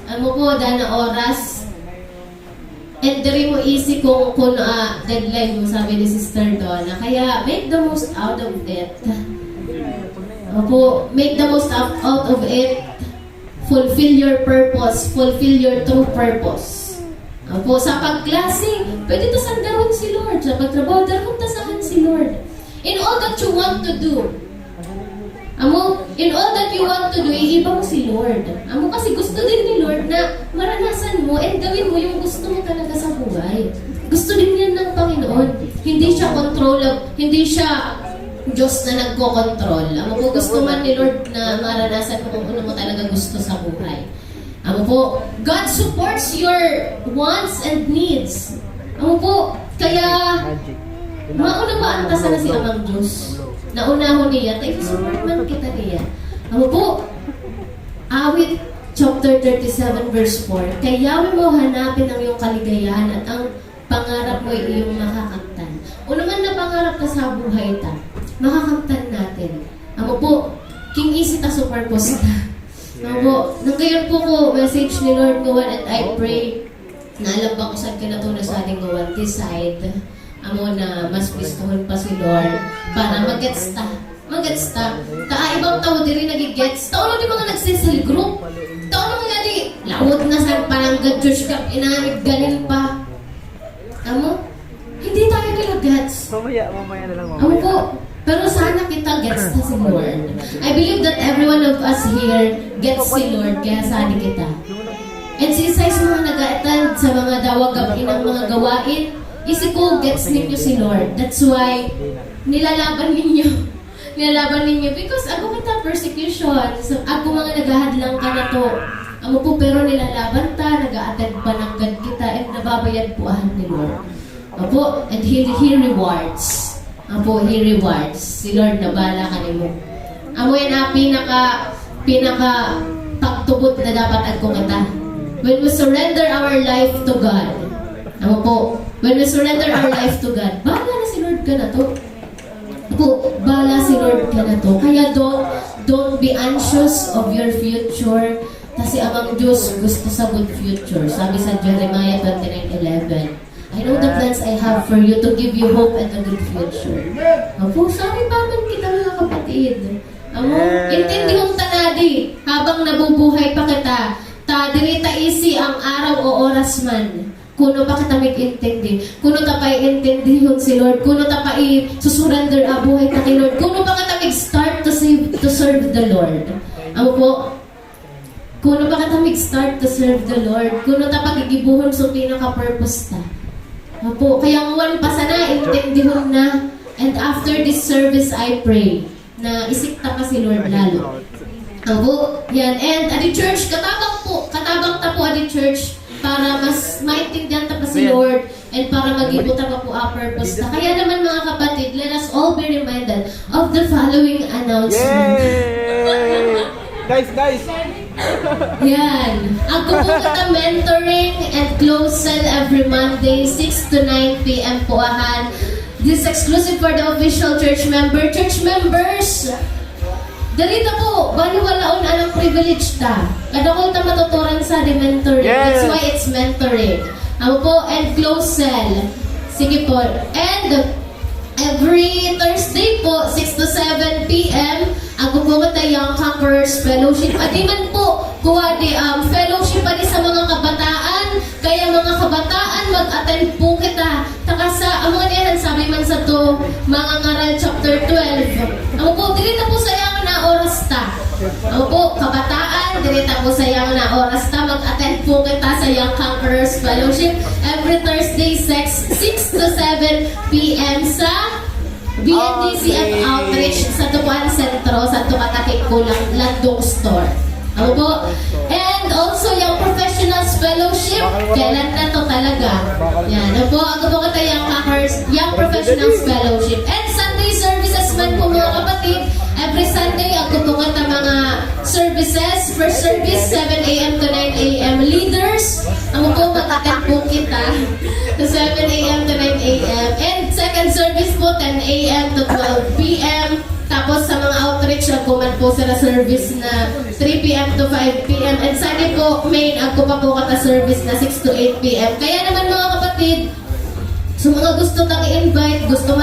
Ano po, dana oras. And diri mo easy kung deadline mo, sabi ni Sister Donna. Kaya make the most out of it. Opo, make the most out of it. Fulfill your purpose. Fulfill your true purpose. Opo, sa pagklase, pwede to sandaron si Lord. Sa pagtrabaho, daron tasahan si Lord. In all that you want to do, in all that you want to do, iiba mo si Lord. Kasi gusto din ni Lord na maranasan mo and gawin mo yung gusto mo talaga sa buhay. Gusto din yan ng Panginoon. Hindi siya hindi siya Diyos na nagko-control. Gusto man ni Lord na maranasan mo kung ano mo talaga gusto sa buhay. God supports your wants and needs. Kaya mauna ba ang tasa na si Amang Diyos? Naunahon niya, tayo support man kita niya. Awit chapter 37 verse 4, kaya mo hanapin ang iyong kaligayahan at ang pangarap mo ay iyong makakamtan. O naman na pangarap ka sa buhay ta, makakamtan natin. King easy ta super post ta. Nang gayon po ko, message ni Lord ngawan and I pray na alam ba ko saan kinatuna sa ating ngawan, decide na mas gustuhan pa si Lord para mag-gets ta. Ibang tao din rin nag-gets. Tao di mga nagsisal group. Tao mga di lawot na sa palangga church ka, inamig ganin pa. Hindi tayo nila-gets. Mamaya na lang Po, pero sana kita gets na si Lord. I believe that every one of us here gets si Lord, kaya sana kita. And since mga nag-attend sa mga dawag ng mga gawain, isip ko, gets ninyo si Lord. That's why, nilalaban ninyo. Because ako kita persecution. So, ako mga naghahadlang ka na to. Pero nilalaban ta, nag-a-attend pa ng God kita, and nababayad puahan ni Lord. And He rewards. He rewards. Si Lord na bala ka ni mo. Yan pinaka pagtubot na dapat agko kita. when we surrender our life to God. Ako po, when we surrender our life to God, bahala na si Lord ka na to. Po, bala si Lord ka na to. Kaya don't be anxious of your future. Kasi amang Diyos gusto sa good future. Sabi sa Jeremiah 29:11, I know the plans I have for you to give you hope and a good future. Po, sabi pa man kita mga kapatid. Amo, intindihong tanadi, habang nabubuhay pa kita, ta dirita isi ang araw o oras man. Kuno pa kita mag-intindi. Kuno ta pa i-intindihon si Lord. Kuno ta pa i-surrender ang buhay ta kay Lord. Kuno pa kita mag-start to serve the Lord. Amo po, kuno pa kita mag-start to serve the Lord. Kuno ta pa gigibuhon sa pinaka-purpose ta. Amo po, kaya nguwan pa sana, intindihon na. And after this service, I pray na isikta ka si Lord lalo. Amo, yan. And at the church, katabang ta po at the church, para mas maintindihan ta pa si Lord and para mag-ibuta pa po ang purpose na. Kaya naman mga kapatid, let us all be reminded of the following announcement. Yay! Guys! Yan. Ako po kita mentoring and close cell every Monday, 6 to 9 p.m. po ahan. This is exclusive for the official church member. Church members, darita po, baliwalaon anong privilege ta. Kada ko ta matuturan sa di mentoring. Yes. That's why it's mentoring. Ako po, and close cell. Sige po. And every Thursday po, 6 to 7 p.m., ako po kita Young Conquerors Fellowship. Adi man po, kuha di fellowship adi sa mga kabataan. Kaya mga kabataan, mag-attend po kita. Takasa, ang mga niyan, sabi man sa to, mga ngaral chapter 12. Ako po, dirita po sa yang na oras ta. Ako po, kabataan, dirita po sa yang na oras ta. Mag-attend po kita sa Young Conquerors Fellowship every Thursday, 6 to 7 p.m. sa BNDCF Outreach sa Tupuan Sentro, sa Tukatakik Kulang, Landong Store. Ako po. And also, yung Professionals Fellowship, kailan na to talaga? Yan. Ako po, ako po kita yung Professionals Fellowship. And Sunday services man po mga kapatid. Every Sunday, ako po kita mga services. First service, 7 a.m. to 9 a.m. Leaders, ako po mag-attend po kita to 7 a.m. to 9 a.m. And second service po, 10 a.m. to 12 p.m. Tapos sa mga outreach, nagkuman po sila service na 3 p.m. to 5 p.m. And Sunday po, main, ako pa po kata service na 6 to 8 p.m. Kaya naman mga kapatid, so mga gusto tang i-invite, gusto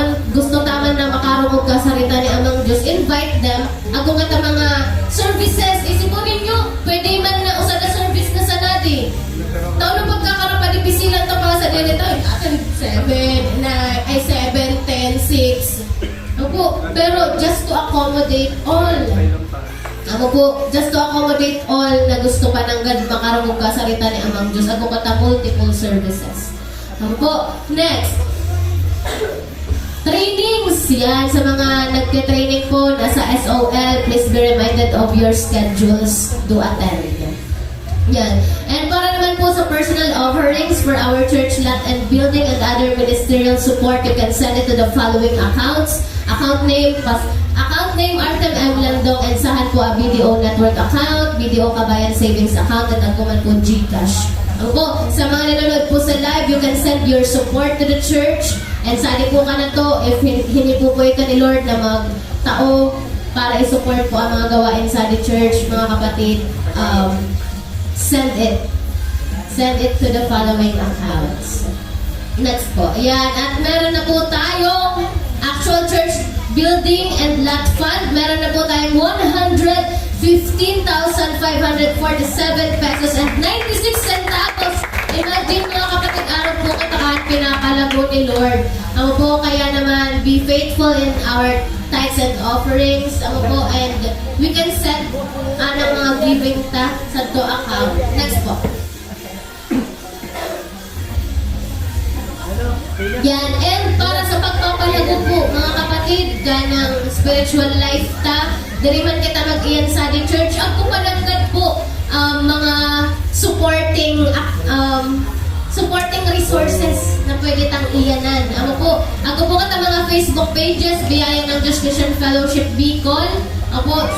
taman na makarungog ka sa rita ni Amang Diyos, invite them. Ako nga ta mga services, isipunin nyo, pwede man na usa na service na sa nadi. Taon na pagkakarapan, ipisilan to para sa dito, 7, 10, 6. Opo, pero just to accommodate all. Ako po, just to accommodate all na gusto pa ng God makarungog ka sa rita ni Amang Diyos. Ako kata multiple services. Ako po, next. Trainings. Yan, sa mga nagte-training po nasa SOL, please be reminded of your schedules to attend. Yan. And para naman po sa personal offerings for our church lot and building and other ministerial support, you can send it to the following accounts. Account name Artem M. Landong, and sahan po a BDO Network account, BDO Kabayan Savings account, at agkuman po GCash. Ano po, sa mga nanonood po sa live, you can send your support to the church. And sali po ka na to, if hindi po ka ni Lord na magtao para i-support po ang mga gawain sa the church, mga kapatid, send it. Send it to the following accounts. Next po. Ayan. At meron na po tayong actual church building and lot fund. Meron na po tayong 115,547 pesos and 96 centavos. Imagine mga kapatid, araw po katakaan pinapalago ni Lord. Ako po, kaya naman, be faithful in our tithes and offerings. Ako po, and we can send mga giving ta sa to account. Next po. Yan, and para sa pagpapalago po, mga kapatid, ganang spiritual life ta, diri man kita mag-iyan sa the church, ako palagad po mga supporting resources na pwede tang iyanan. Ako po kata mga Facebook pages, Biyaya ng Diyos Christian Fellowship Bicol.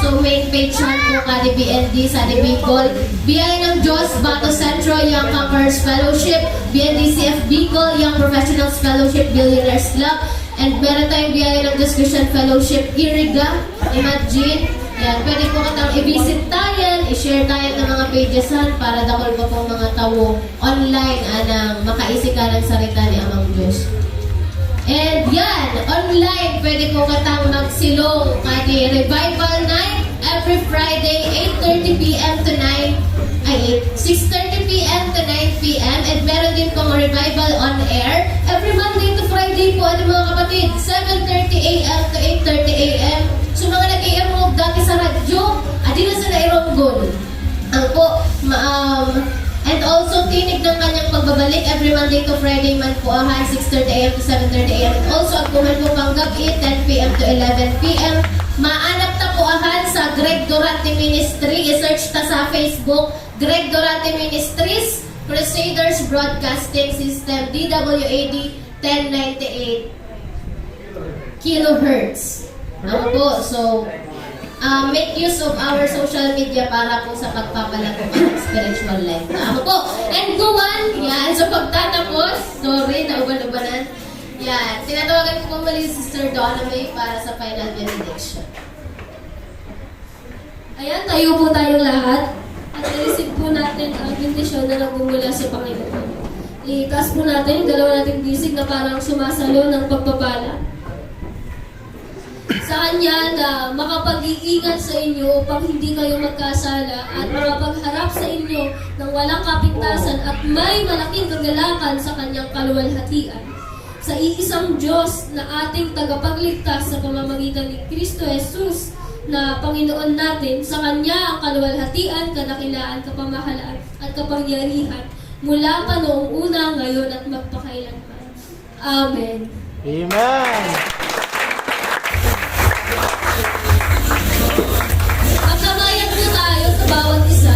So main page yan po ka di BND sa di Bicol. Biyaya ng Diyos, Bato Centro, Young Conquerors Fellowship, BNDCF Bicol, Young Professionals Fellowship, Billionaires Club, and meron tayong biyaya ng Discussion Fellowship, Iriga, Imagine. Yan, pwede po katang i-visit tayo, i-share tayo ng mga pagesan para dakol pa pong mga tao online na makaisip ka ng salita ni Amang Diyos. And yan, online, pwede po katang magsilong kadi Revival Night every Friday, 8:30 p.m. to 6:30 p.m. to 9 p.m. And meron din pong Revival on Air every Monday to Friday po, mga kapatid, 7:30 a.m. to 8:30 a.m. So mga nag-i-enroll dati sa radyo, adi na sa na-enroll. Ang po, and also tinig ng kanyang pagbabalik every Monday to Friday man po, 6:30 a.m. to 7:30 a.m. And also, agpuhan po pang gabi, 10 p.m. to 11 p.m. Maanap ta po sa Greg Durante Ministry. I-search ta sa Facebook, Greg Durante Ministries, Crusaders Broadcasting System, DWAD 1098 kilohertz. Ano po? So, make use of our social media para po sa pagpapalago ng spiritual life. Ano po? And go on. Yan. So, pagtatapos, sorry, nauban-ubanan. Yan. Tinatawagan ko po muli si Sister Donna May para sa final benediction. Ayan, tayo po tayong lahat at i-receive po natin ang bendisyon na nagmumula sa Panginoon. Itaas po natin yung dalawa nating bisig na parang sumasalo ng pagpapala. Sa Kanya na makapag-iingat sa inyo upang hindi kayo magkasala at makapagharap sa inyo ng walang kapintasan at may malaking kagalakan sa Kanyang kaluwalhatian. Sa iisang Diyos na ating tagapagligtas sa pamamagitan ni Kristo Jesus na Panginoon natin, sa Kanya ang kaluwalhatian, kadakilaan, kapamahalaan at kapangyarihan mula pa noong una, ngayon at magpakailanman. Amen. Amen. Magkabayan po tayo sa bawat isa.